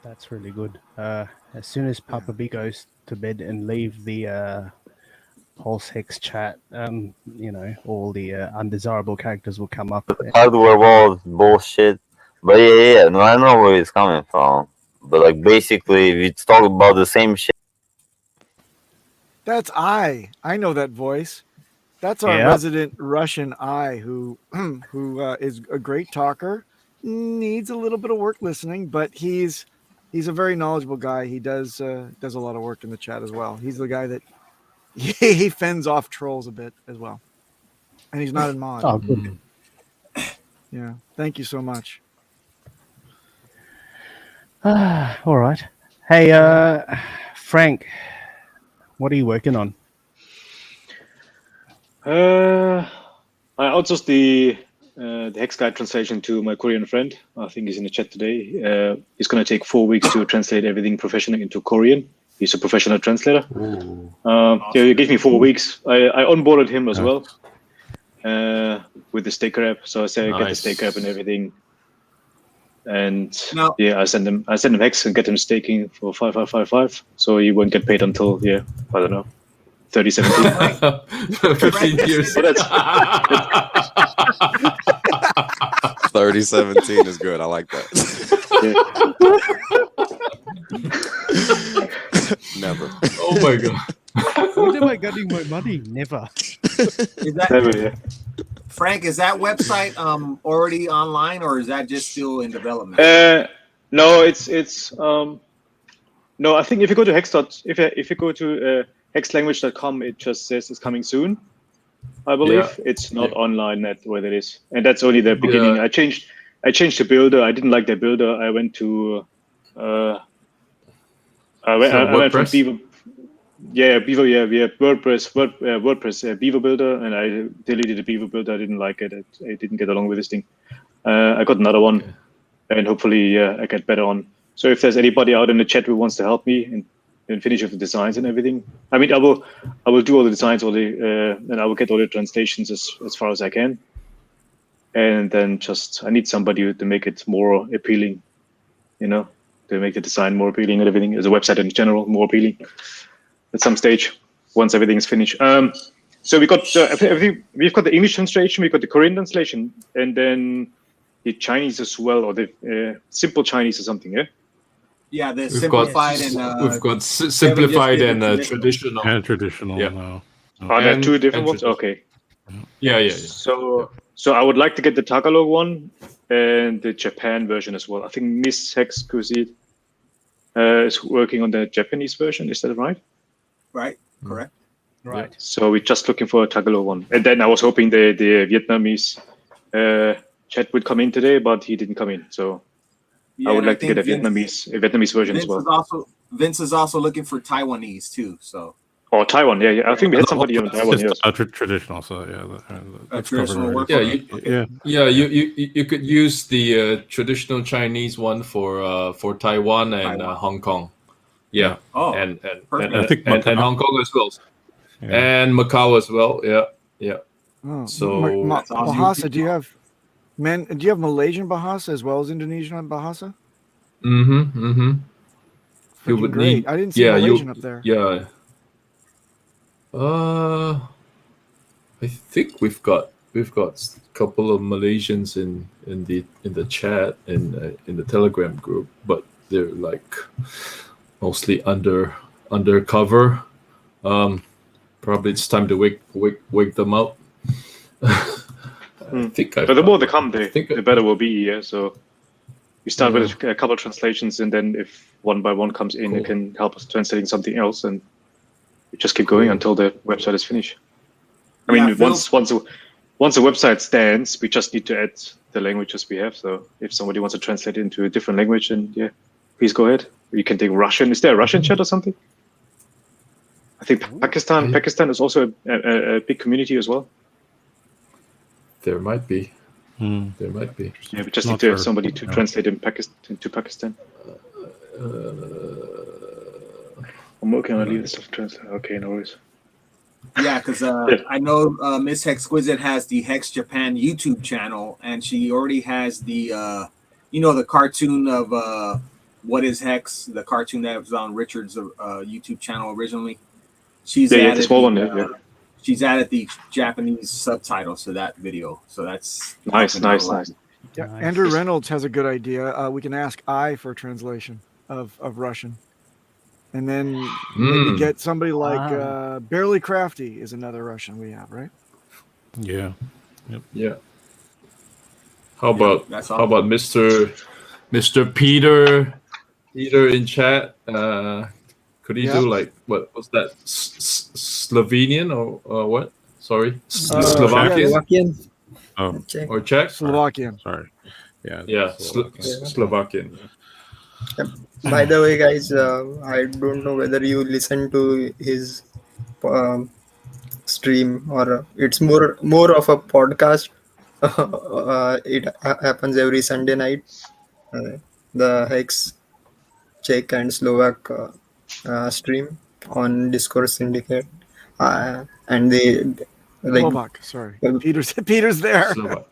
That's really good. As soon as Papa B goes to bed and leave the Pulse Hex chat, all the undesirable characters will come up. Hardware walls, bullshit. But yeah, no, I know where it's coming from. But like basically, we talk about the same shit. That's I know that voice. That's our resident Russian who is a great talker. Needs a little bit of work listening, but he's a very knowledgeable guy. He does a lot of work in the chat as well. He's the guy that he fends off trolls a bit as well, and he's not in mod. Oh, good. Yeah, thank you so much. All right. Hey, Frank, what are you working on? I outsourced the Hex Guide translation to my Korean friend. I think he's in the chat today. It's going to take 4 weeks to translate everything professionally into Korean. He's a professional translator. He gave me 4 weeks. I onboarded him as well with the Staker app. So I said get the Staker app and everything. And I send him Hex and get him staking for 5555. So he won't get paid until I don't know, 3017. 15 years. 3017 is good. I like that. Never. Oh my god. When am I getting my money? Never. Frank, is that website already online, or is that just still in development? No, it's no. I think if you go to if you go to hexlanguage.com, it just says it's coming soon. I believe it's not online at where it is, and that's only the beginning. I changed the builder. I didn't like the builder. I went to I went from Beaver. Beaver. WordPress Beaver builder, and I deleted the Beaver builder. I didn't like it. I didn't get along with this thing. I got another one, and hopefully I get better on. So if there's anybody out in the chat who wants to help me and finish with the designs and everything, I mean, I will do all the designs, and I will get all the translations as far as I can. And then I need somebody to make it more appealing, to make the design more appealing and everything, as a website in general, more appealing at some stage once everything is finished. So we've got the English translation, we've got the Korean translation, and then the Chinese as well, or the simple Chinese or something, yeah? Yeah, the simplified we've got simplified and traditional. And traditional. Yeah. No. Are there two different ones? Okay. Yeah. So I would like to get the Tagalog one and the Japan version as well. I think Miss Hex Kusid is working on the Japanese version. Is that right? Right. Correct. Right. So we're just looking for a Tagalog one. And then I was hoping the Vietnamese chat would come in today, but he didn't come in. So I would like to get a Vietnamese version as well. Vince is also looking for Taiwanese too. So. Oh, Taiwan, yeah. I think we had somebody on Taiwan. Just traditional, so that's traditional work. You could use the traditional Chinese one for Taiwan and Hong Kong. Yeah. Oh, and I think Hong Kong as well, and Macau as well. Yeah. Oh, so Bahasa, do you have Malaysian Bahasa as well as Indonesian Bahasa? You would great. need. I didn't see Malaysian up there. Yeah. I think we've got a couple of Malaysians in the chat in the Telegram group, but they're like mostly undercover. Probably it's time to wake them up. But the more they come, the better will be. Yeah. So we start with a couple of translations, and then if one by one comes in, it can help us translating something else, and we just keep going until the website is finished. I mean, once a website stands, we just need to add the languages we have. So if somebody wants to translate it into a different language, then please go ahead. You can take Russian. Is there a Russian chat or something? I think Pakistan is also a big community as well. There might be. There might be. Yeah, we just need to have somebody to translate into Pakistan. I'm working on leave this stuff translate. Okay, no worries. Yeah, because I know Miss Hexquisite has the Hex Japan YouTube channel, and she already has the the cartoon of What is Hex, the cartoon that was on Richard's YouTube channel originally. She's added the small one. She's added the Japanese subtitles to that video, so that's nice. Yeah, Andrew Reynolds has a good idea. We can ask I for a translation of Russian. And then maybe get somebody like Barely Crafty is another Russian we have, right? Yeah. Yep. Yeah. How about Mr. Peter in chat? Could he do like what was that? Slovenian or what? Sorry, Slovakian. Or Czech? Slovakian. Sorry. Yeah. Slovakian. By the way, guys, I don't know whether you listen to his stream or it's more of a podcast. It happens every Sunday night. The Hex, Czech, and Slovak stream on Discord Syndicate, and they like Slovak, sorry. Peter's there. Slovak.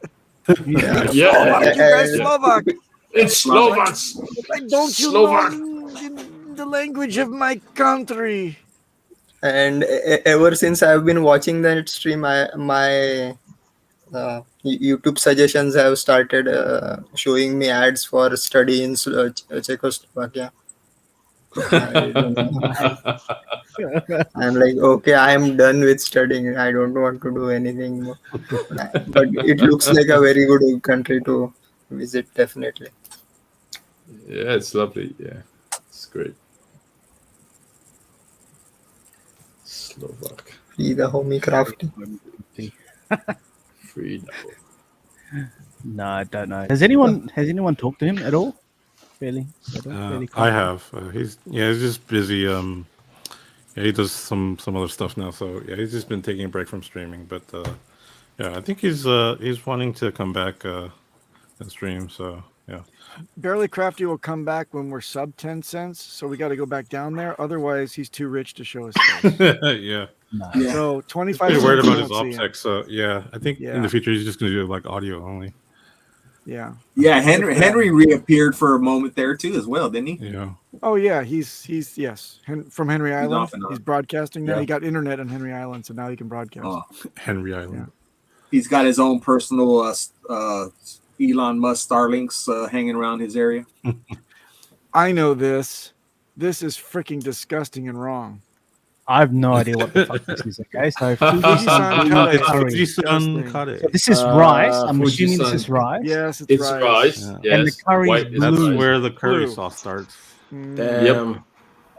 yeah, Yeah. You guys Yeah. Slovak. It's Slovaks. Like, don't you Slovak. know the language of my country? and ever since I've been watching that stream, my YouTube suggestions have started showing me ads for study in Czechoslovakia. I don't know. I'm like, okay, I'm done with studying. I don't want to do anything more. But it looks like a very good country to visit, definitely. Yeah, it's lovely. Yeah, it's great. Slovak. Free the homie crafty. Free. No, I don't know. Has anyone talked to him at all? Really? I have. He's just busy. Yeah, he does some other stuff now. So yeah, he's just been taking a break from streaming. But yeah, I think he's wanting to come back and stream. So yeah. Barely Crafty will come back when we're sub 10 cents, so we got to go back down there. Otherwise, he's too rich to show his face. Yeah. So 25 He's cents. worried about we his won't see him. optics. So yeah, I think in the future he's just going to do like audio only. Yeah. Yeah, Henry reappeared for a moment there too as well, didn't he? Yeah. Oh yeah, he's yes from Henry Island. off and on. He's broadcasting now. Yeah. He got internet on Henry Island, so now he can broadcast. Oh. Henry Island. He's got his own personal Elon Musk Starlinks hanging around his area. I know this. This is freaking disgusting and wrong. I have no idea what the fuck this is. Okay, so Fujisan curry. Fujisan curry. So this is rice. I'm assuming this is rice. Yes, It's rice. Yeah. Yes. And the curry White is That's blue. where the curry Blue. sauce starts. Damn.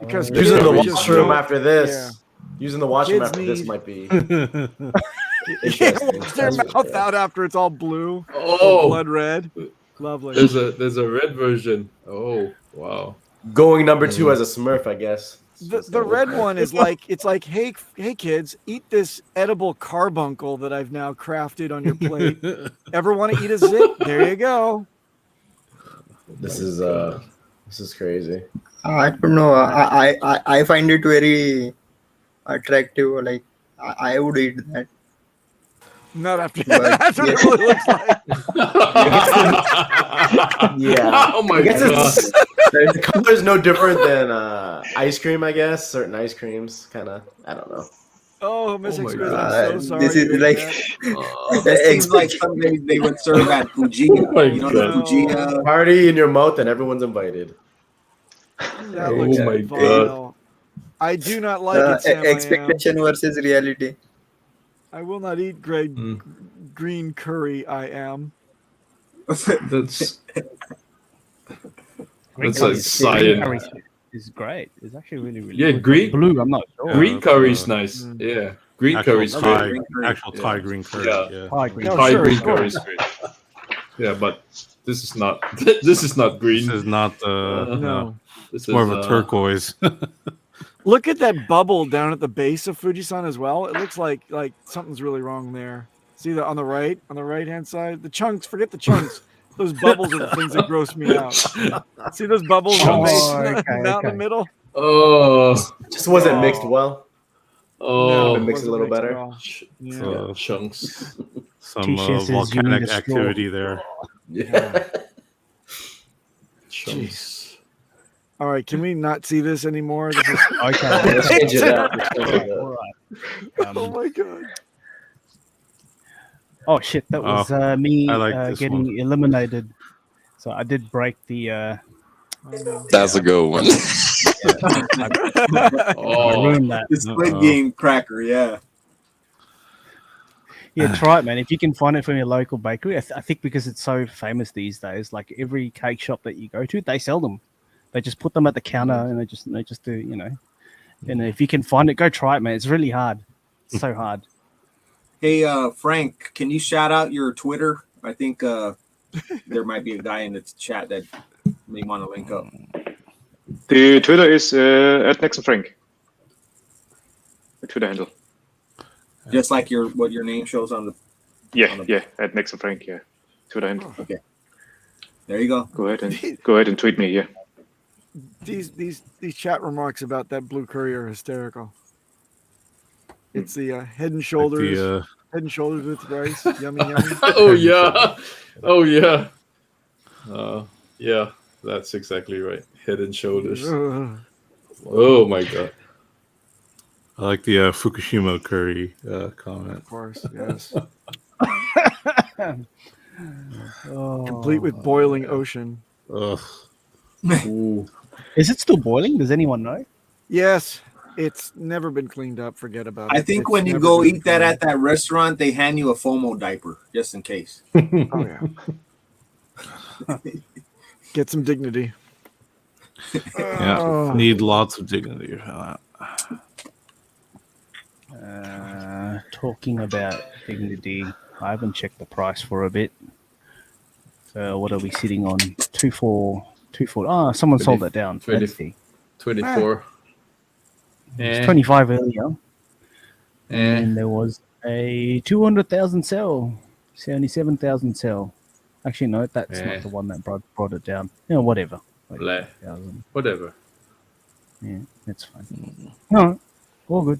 Because Using the kids just washroom don't- after this. yeah. Using the washroom Kids after this need- might be. Yeah, wash their mouth out after it's all blue. Oh. Or blood red. Lovely. There's a red version. Oh wow. Going number 2 as a Smurf, I guess. The red one is like, it's like, hey kids, eat this edible carbuncle that I've now crafted on your plate. Ever want to eat a zip? There you go. This is crazy. I don't know. I find it very attractive. Like I would eat that. Not after But, that's what it yeah. really looks like. Yeah. Oh my I guess god. the color is no different than ice cream, I guess. Certain ice creams, kind of. I don't know. Oh, Miss Oh my Exquisite, God. I'm so sorry. This is you ate like that. This seems like something they would serve at Fujiya. my You know the God. Fujiya. Party in your mouth and everyone's invited. That Oh looks my vile. I do not like it, Sam. expectation versus reality. I will not eat green curry. I am. That's Green That's curry like is- cyan. green curry is great. It's actually really yeah. good. Green Blue, I'm not sure. green curry's nice. Yeah. Green Actual curry's Thai, great. actual Thai green curry. Yeah. Yeah. Thai green. No, Thai sure, green sure. curry's great. Yeah, but this is not. This is not green. This is not No. This It's more is, of a turquoise. Look at that bubble down at the base of Fujisan as well. It looks like something's really wrong there. See that on the right hand side? The chunks, forget the chunks. Those bubbles are the things that gross me out. See those bubbles on the base, okay, not in the okay. middle? Oh. Just wasn't mixed well. Oh. it makes it a little wasn't mixed better. at all. Yeah. Yeah, chunks. Some T-shirt says you volcanic need a straw. activity there. Yeah. Chunks. All right, can we not see this anymore? This is Okay. Let's change it up. Let's change it up. All right. oh my god. Oh shit! That was me I like this getting one. eliminated. So I did break the. Oh, no. That's a good one. I Oh. ruined that. The Squid Game cracker, yeah. Yeah, try it, man. If you can find it from your local bakery, I think because it's so famous these days, like every cake shop that you go to, they sell them. They just put them at the counter and they just do, you know. And if you can find it, go try it, man. It's really hard. It's so hard. Hey, Frank, can you shout out your Twitter? I think there might be a guy in the chat that may want to link up. The Twitter is at NexonFrank. The Twitter handle. Just like what your name shows on the. Yeah, at NexonFrank. Yeah, Twitter handle. Okay. There you go. Go ahead and tweet me. Yeah. these chat remarks about that blue curry are hysterical. It's the head and shoulders, head and shoulders with rice. Yummy, yummy. Oh yeah, oh yeah, yeah. That's exactly right. Head and shoulders. Oh my god. I like the Fukushima curry comment. Of course, yes. Complete with boiling ocean. Ugh. Is it still boiling? Does anyone know? Yes, it's never been cleaned up. Forget about it. I think It's when you never go been eat that cleaned. at that restaurant, they hand you a FOMO diaper just in case. Oh yeah. Get some dignity. Yeah, Oh. need lots of dignity. Talking about dignity, I haven't checked the price for a bit. So what are we sitting on? 2.4. Ah, someone sold that down. 24. It was 25 earlier. And there was a 200,000 sell, 77,000 sell. Actually, no, that's not the one that brought it down. Yeah, whatever. Like, Whatever. yeah, that's fine. No, all good.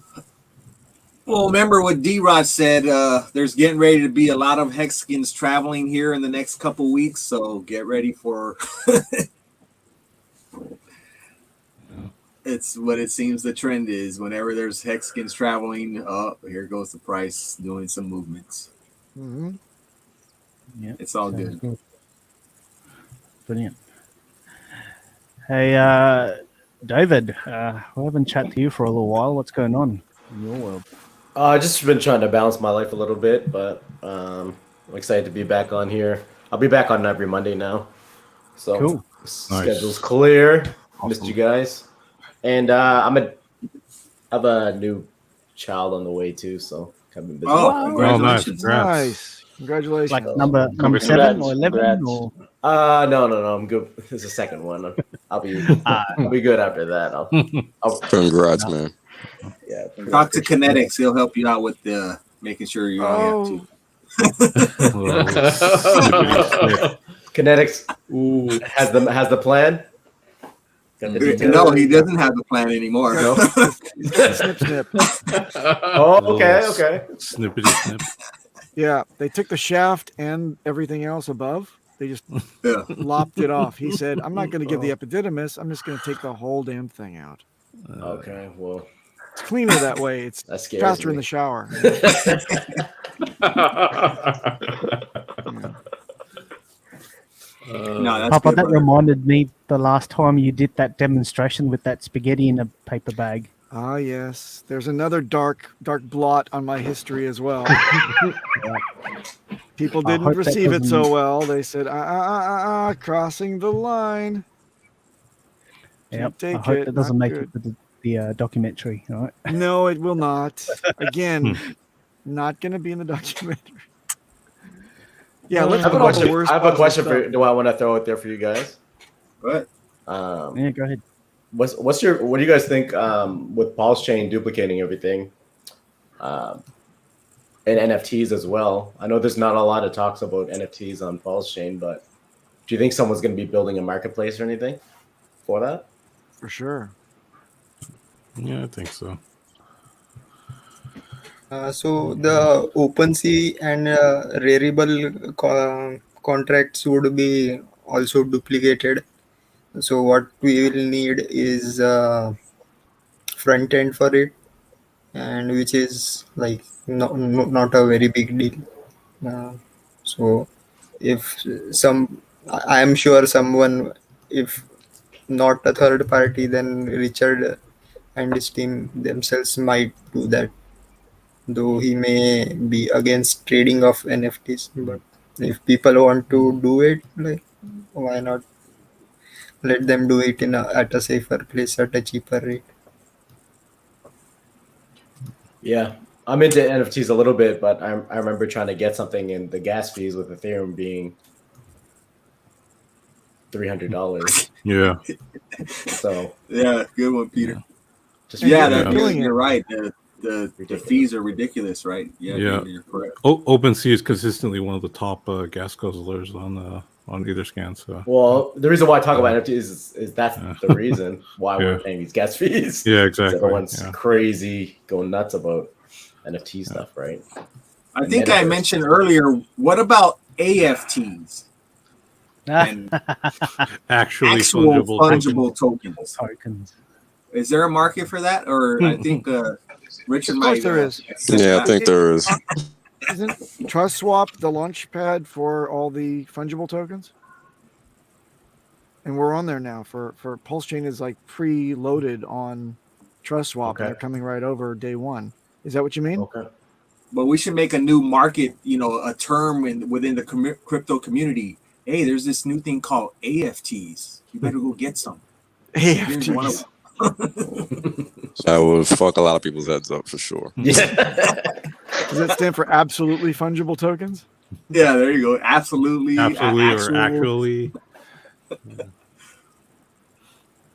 Well, remember what D-Rod said, there's getting ready to be a lot of Hexagons traveling here in the next couple weeks, so get ready for it's what it seems the trend is. Whenever there's Hexagons traveling, here goes the price doing some movements. Mm-hmm. Yeah, it's all good. Brilliant. Hey, David, we haven't chatted to you for a little while. What's going on in your world? I just been trying to balance my life a little bit, but I'm excited to be back on here. I'll be back on every Monday now, so cool. Schedule's clear. Awesome. Missed you guys, and I have a new child on the way too, so I've been busy. Oh, congratulations! Nice, congratulations! Like number 7 or 11 or? No, I'm good. This is the second one. I'll be good after that. I'll Congrats, man. Yeah. Talk to Kinetics. He'll help you out with making sure you only have 2. Kinetics has the plan. No, he doesn't have the plan anymore. No. Snip, snip. Oh, okay. Snippity snip. Yeah, they took the shaft and everything else above. They just lopped it off. He said, "I'm not going to give the epididymis. I'm just going to take the whole damn thing out." Okay, well, it's cleaner that way. It's faster in the shower. No, that's Papa, good, that brother. reminded me the last time you did that demonstration with that spaghetti in a paper bag. Ah, yes. There's another dark blot on my history as well. People didn't receive it so well. They said, crossing the line. Yep. Take I hope it. that doesn't Not make good. it to the documentary, all right? No, it will not. Again, not going to be in the documentary. Yeah, let's I have a put all the question. worst I have a question possible for. stuff. Do I want to throw it there for you guys? What? Yeah, go ahead. What do you guys think with PulseChain duplicating everything, and NFTs as well? I know there's not a lot of talks about NFTs on PulseChain, but do you think someone's going to be building a marketplace or anything for that? For sure. Yeah, I think so. So the OpenSea and Rarible contracts would be also duplicated. So what we will need is front end for it, and which is like not a very big deal. So if I am sure someone, if not a third party, then Richard and his team themselves might do that. Though he may be against trading of NFTs, but if people want to do it, like, why not let them do it at a safer place at a cheaper rate? Yeah, I'm into NFTs a little bit, but I remember trying to get something and the gas fees with Ethereum being $300. Yeah. So yeah, good one, Peter. Yeah. You're right. The fees are ridiculous, right? Yeah, you're correct. OpenSea is consistently one of the top gas guzzlers on on either scan. So well, the reason why I talk about NFTs is that's the reason why we're paying these gas fees. Yeah, exactly. Everyone's crazy, going nuts about NFT stuff, right? I think I mentioned earlier. What about AFTs? And actual fungible tokens. Tokens. Is there a market for that? Or I think Richard Of might. course there is. Yeah, I think there is. Isn't TrustSwap the launch pad for all the fungible tokens? And we're on there now for PulseChain is like pre-loaded on TrustSwap, and they're coming right over day one. Is that what you mean? Okay. But we should make a new market, a term within the crypto community. Hey, there's this new thing called AFTs. You better go get some. AFTs. That would fuck a lot of people's heads up for sure. Does that stand for absolutely fungible tokens? Yeah, there you go. Absolutely. or actually.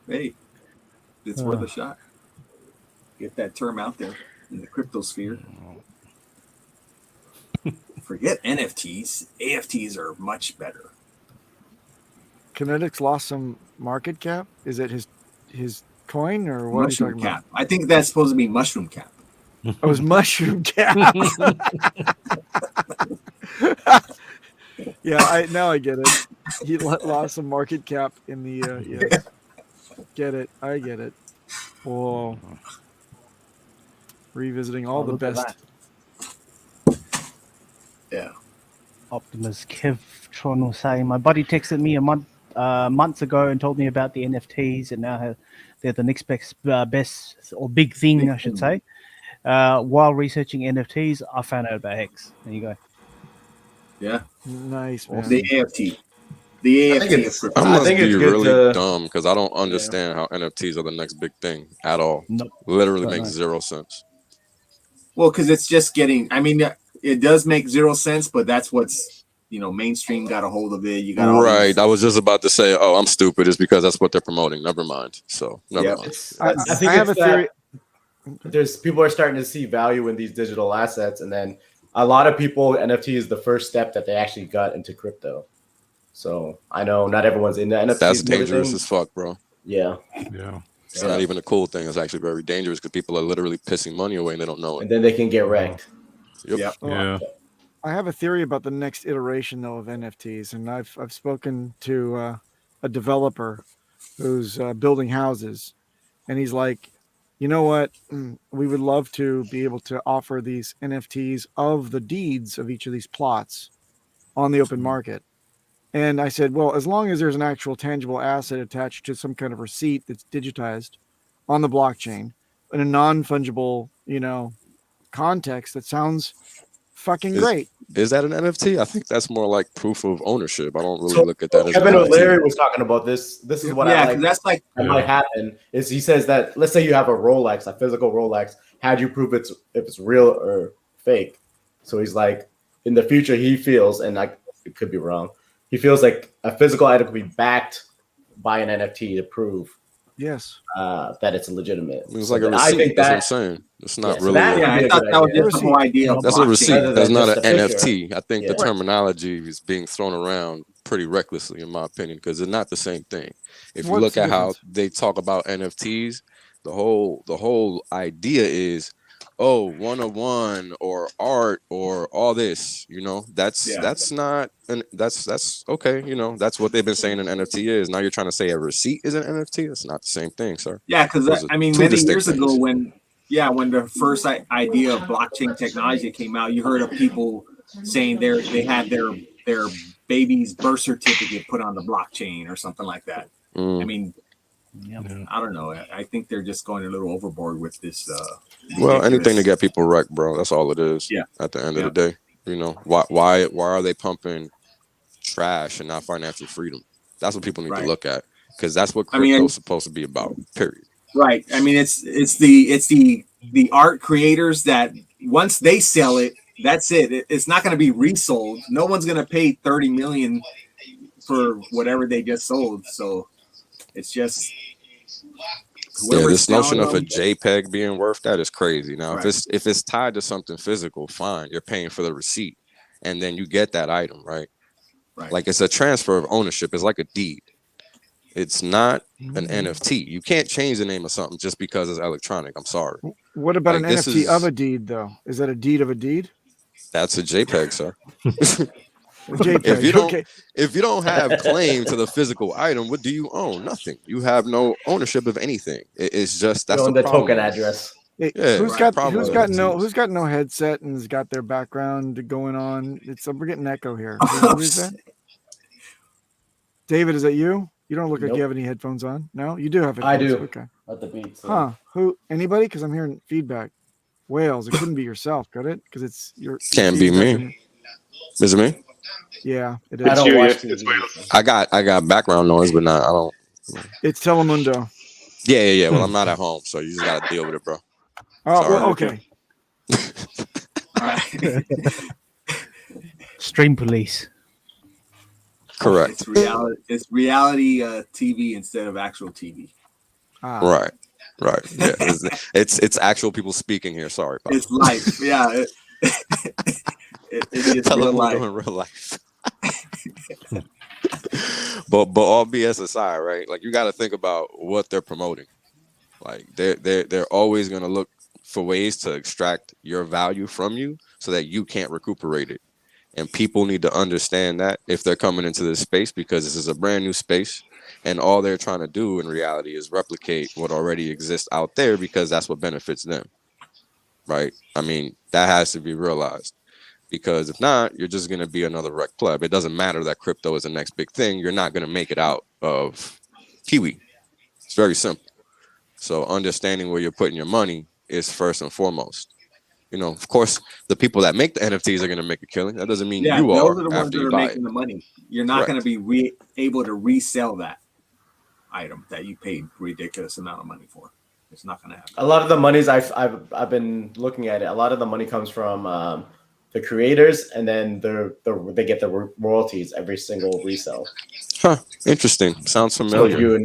Hey, it's worth a shot. Get that term out there in the crypto sphere. Forget NFTs. AFTs are much better. Kinetics lost some market cap. Is it his coin or what? Mushroom are you talking cap. I think that's supposed to be mushroom cap. About? Oh, it was mushroom cap. Yeah, now I get it. He lost some market cap in the. Get it. I get it. Whoa. Revisiting all the best. Yeah. Optimus Kevtron was saying, my buddy texted me months ago and told me about the NFTs, and now they're the next best or big thing, I should say. While researching NFTs, I found out about Hex. There you go. Yeah. Nice, man. The AFT. The AFT. I must be really dumb because I don't understand how NFTs are the next big thing at all. Nope. Literally makes zero sense. Well, because it's just getting. I mean, it does make zero sense, but that's what's mainstream got a hold of it. You got right. I was just about to say, oh, I'm stupid. It's because that's what they're promoting. Never mind. So never mind. I think I have a theory. There's people are starting to see value in these digital assets, and then a lot of people, NFT is the first step that they actually got into crypto. So I know not everyone's into NFTs. That's dangerous as fuck, bro. Yeah. Yeah. It's not even a cool thing. It's actually very dangerous because people are literally pissing money away and they don't know it. And then they can get wrecked. Yep. Yeah. I have a theory about the next iteration though of NFTs, and I've spoken to a developer who's building houses, and he's like, you know what? We would love to be able to offer these NFTs of the deeds of each of these plots on the open market. And I said, well, as long as there's an actual tangible asset attached to some kind of receipt that's digitized on the blockchain in a non-fungible, context, that sounds fucking great. Is that an NFT? I think that's more like proof of ownership. I don't really look at that as Kevin O'Leary was talking about this. This is what that's like what might happen is he says that let's say you have a Rolex, a physical Rolex. How do you prove if it's real or fake? So he's like, in the future, he feels, and it could be wrong. He feels like a physical item could be backed by an NFT to prove that it's legitimate. It's like a receipt. I think that's what I'm saying. It's not really. I thought that was just the whole idea. That's a receipt. That's not an NFT. I think the terminology is being thrown around pretty recklessly, in my opinion, because it's not the same thing. If you look at how they talk about NFTs, the whole idea is, oh, one-on-one or art or all this, that's not, and that's okay. That's what they've been saying an NFT is. Now you're trying to say a receipt is an NFT. It's not the same thing, sir. Yeah, because many years ago when the first idea of blockchain technology came out, you heard of people saying they had their baby's birth certificate put on the blockchain or something like that. I mean, I don't know. I think they're just going a little overboard with this. Well, anything to get people wrecked, bro. That's all it is. Yeah. At the end of the day, why are they pumping trash and not financial freedom? That's what people need to look at, because that's what crypto is supposed to be about. Period. Right. I mean, it's the art creators that once they sell it, that's it. It's not going to be resold. No one's going to pay $30 million for whatever they just sold. So it's just. This notion of a JPEG being worth that is crazy. Now, if it's tied to something physical, fine. You're paying for the receipt, and then you get that item, right? Right. Like it's a transfer of ownership. It's like a deed. It's not an NFT. You can't change the name of something just because it's electronic. I'm sorry. What about Like, an this NFT of is- a deed, though? Is that a deed of a deed? That's a JPEG, sir. A JPEG. If you don't, Okay. if you don't have claim to the physical item, what do you own? Nothing. You have no ownership of anything. It's just that's You own the the problem. token address. Hey, Yeah, who's right. got Problem who's with got NFTs. no headset and has got their background going on? We're getting echo here. Who is that? David, is that you? You don't look like Nope. you have any headphones on. No, you do have I headphones. do. Okay. At the beat. So. Huh? Who? Anybody? Because I'm hearing feedback. Wales. It couldn't be yourself, could it? Because it's your Can't be feedback me. Is it me? Yeah, it is. I don't you, watch yeah. TV. I got background noise, but not. I don't. It's Telemundo. Yeah. Well, I'm not at home, so you just gotta deal with it, bro. Oh, Sorry. well, okay. All right. Stream police. Correct. It's reality TV instead of actual TV. Right. Yeah. It's actual people speaking here. Sorry. Pop. It's life. Yeah. It's just real Telemundo life. in real life. but all BS aside, right? Like you got to think about what they're promoting. Like they're always gonna look for ways to extract your value from you so that you can't recuperate it. And people need to understand that if they're coming into this space, because this is a brand new space, and all they're trying to do in reality is replicate what already exists out there because that's what benefits them. Right? I mean, that has to be realized. Because if not, you're just going to be another rec pleb. It doesn't matter that crypto is the next big thing. You're not going to make it out of Kiwi. It's very simple. So understanding where you're putting your money is first and foremost. You know, of course, the people that make the NFTs are going to make a killing. That doesn't mean Yeah, you those are are the ones after that you are buy making it. the money. You're not going to be able to resell that item that you paid ridiculous amount of money for. It's not going to happen. A lot of the monies I've been looking at it. A lot of the money comes from the creators, and then they get the royalties every single resale. Huh? Interesting. Sounds familiar.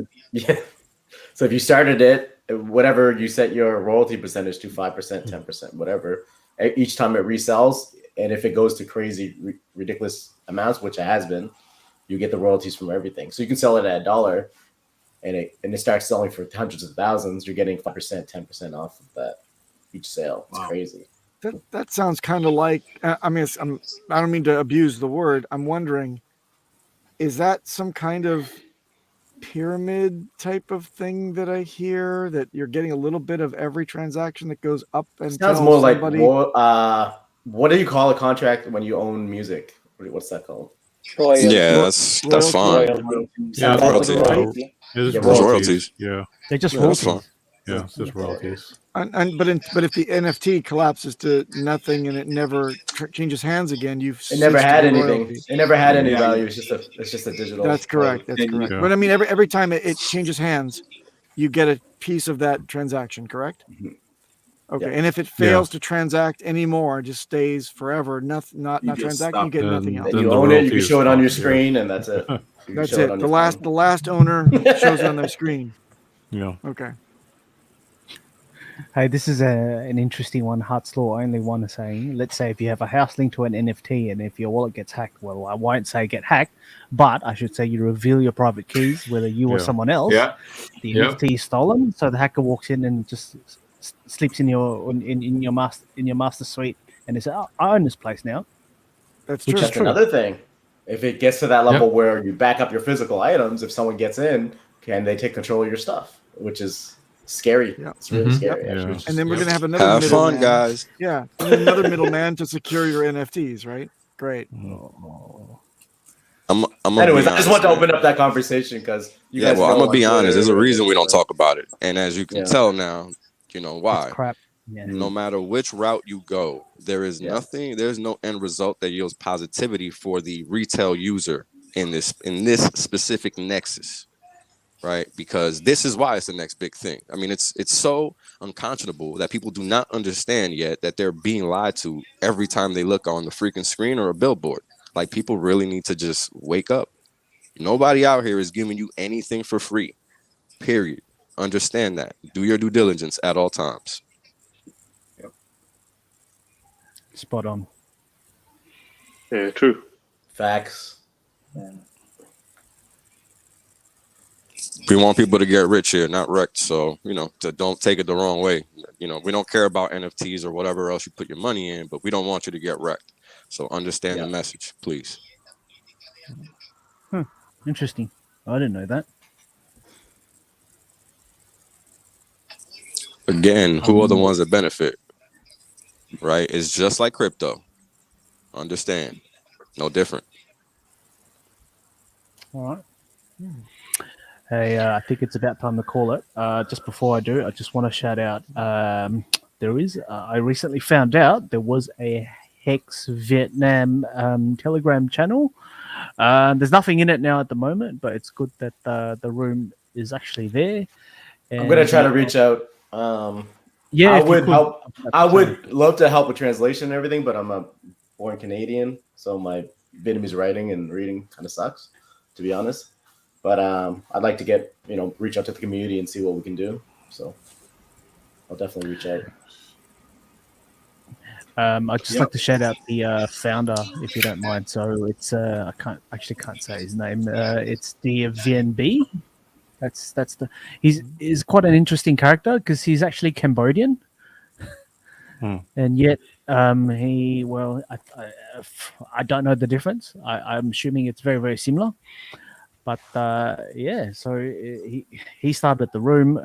So if you started it, whatever you set your royalty percentage to, 5%, 10%, whatever, each time it resells, and if it goes to crazy, ridiculous amounts, which it has been, you get the royalties from everything. So you can sell it at $1, and it starts selling for hundreds of thousands. You're getting 5%, 10% off of that each sale. It's crazy. That sounds kind of like. I mean, I don't mean to abuse the word. I'm wondering, is that some kind of pyramid type of thing that I hear, that you're getting a little bit of every transaction that goes up until Sounds more somebody... like what do you call a contract when you own music? What's that called? Yeah, that's fine. Yeah, Royalty. Royalties. Yeah, they're just that's fine. Yeah, it's just royalties. But if the NFT collapses to nothing and it never changes hands again, It never had anything. It never had any value. It's just a digital. That's correct. That's correct. Yeah. But I mean, every time it changes hands, you get a piece of that transaction, correct? Okay. Yeah. And if it fails to transact anymore, just stays forever, not transacting, you get nothing else. Then you own it. You can show it on your screen, and that's it. That's it. The last owner shows it on their screen. Yeah. Okay. Hey, this is an interesting one. Hartslaw only one is saying, let's say if you have a house linked to an NFT and if your wallet gets hacked, well, I won't say get hacked, but I should say you reveal your private keys, whether you or someone else. Yeah. The NFT is stolen, so the hacker walks in and just sleeps in your master suite and they say, "Oh, I own this place now." That's Which true. is That's another thing. If it gets to that level where you back up your physical items, if someone gets in, can they take control of your stuff? Which is scary. Yeah. It's really scary. Yeah. Actually. And then we're going to have another Have fun, middleman. guys. Yeah. And then another middleman to secure your NFTs, right? Great. I'm Anyways, I just honest, want to man. open up that conversation because you guys. I'm know gonna be on honest. There's a Twitter, reason we don't talk about it, and as you can tell now, you know why. It's crap. Yeah. No matter which route you go, there is nothing. There's no end result that yields positivity for the retail user in this specific nexus, right? Because this is why it's the next big thing. I mean, it's so unconscionable that people do not understand yet that they're being lied to every time they look on the freaking screen or a billboard. Like, people really need to just wake up. Nobody out here is giving you anything for free. Period. Understand that. Do your due diligence at all times. Spot on. Yeah, true. Facts. We want people to get rich here, not wrecked. So, don't take it the wrong way. We don't care about NFTs or whatever else you put your money in, but we don't want you to get wrecked. So understand the message, please. Interesting. I didn't know that. Again, who are the ones that benefit? Right? It's just like crypto. Understand. No different. All right. Hey, I think it's about time to call it. Just before I do, I just want to shout out. I recently found out there was a Hex Vietnam Telegram channel. There's nothing in it now at the moment, but it's good that the room is actually there. And I'm gonna try to reach out. Yeah, I would help. I would love to help with translation and everything, but I'm a born Canadian, so my Vietnamese writing and reading kind of sucks, to be honest. But I'd like to reach out to the community and see what we can do. So I'll definitely reach out. I'd just like to shout out the founder, if you don't mind. So it's I can't say his name. It's the VNB. That's the he's quite an interesting character because he's actually Cambodian, and yet I don't know the difference. I'm assuming it's very, very similar. But so he started the room.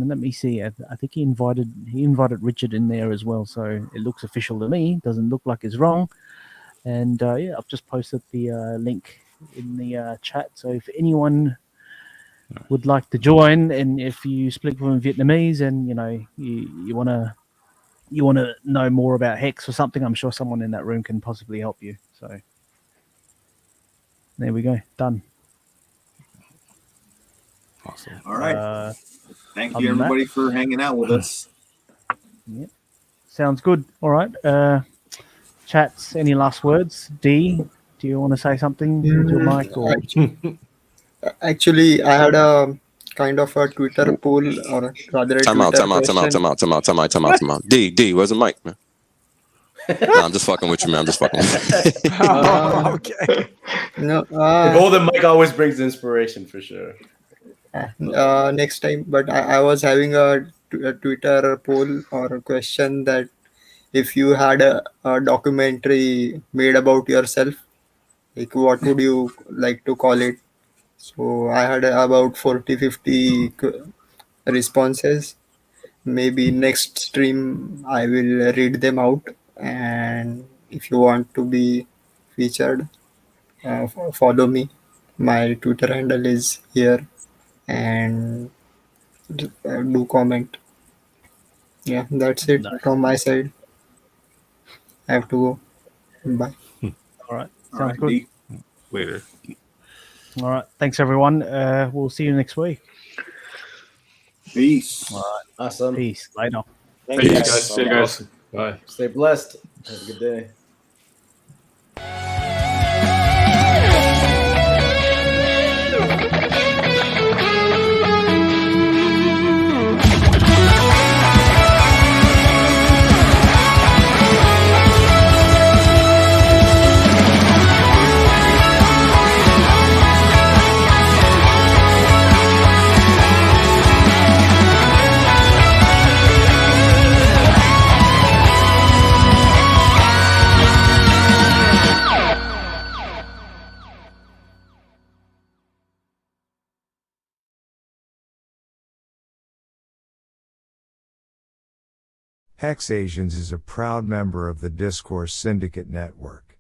Let me see. I think he invited Richard in there as well. So it looks official to me. Doesn't look like it's wrong. And I've just posted the link in the chat. So if anyone would like to join, and if you speak fluent Vietnamese, and you want to know more about Hex or something, I'm sure someone in that room can possibly help you. So there we go. Done. Awesome. All right. Thank you, everybody, for hanging out with us. Yeah. Sounds good. All right. Chats, any last words? D, do you want to say something with your mic? Or? Actually, I had a kind of a Twitter poll, or rather a Time out. D, where's the mic, man? Nah, I'm just fucking with you, man. Okay. No, The golden mic always brings inspiration for sure. Next time, but I was having a Twitter poll or a question that if you had a documentary made about yourself, like what would you like to call it? So I had about 40-50 responses. Maybe next stream I will read them out, and if you want to be featured, follow me. My Twitter handle is here, and do comment. Yeah, that's it from my side. I have to go. Bye. All right. Sounds good. Later. All right. Thanks, everyone. We'll see you next week. Peace. All right. Awesome. Peace. Later. Thank you, guys. See you guys. Bye. Stay blessed. Have a good day. HexAsians is a proud member of the Discourse Syndicate Network.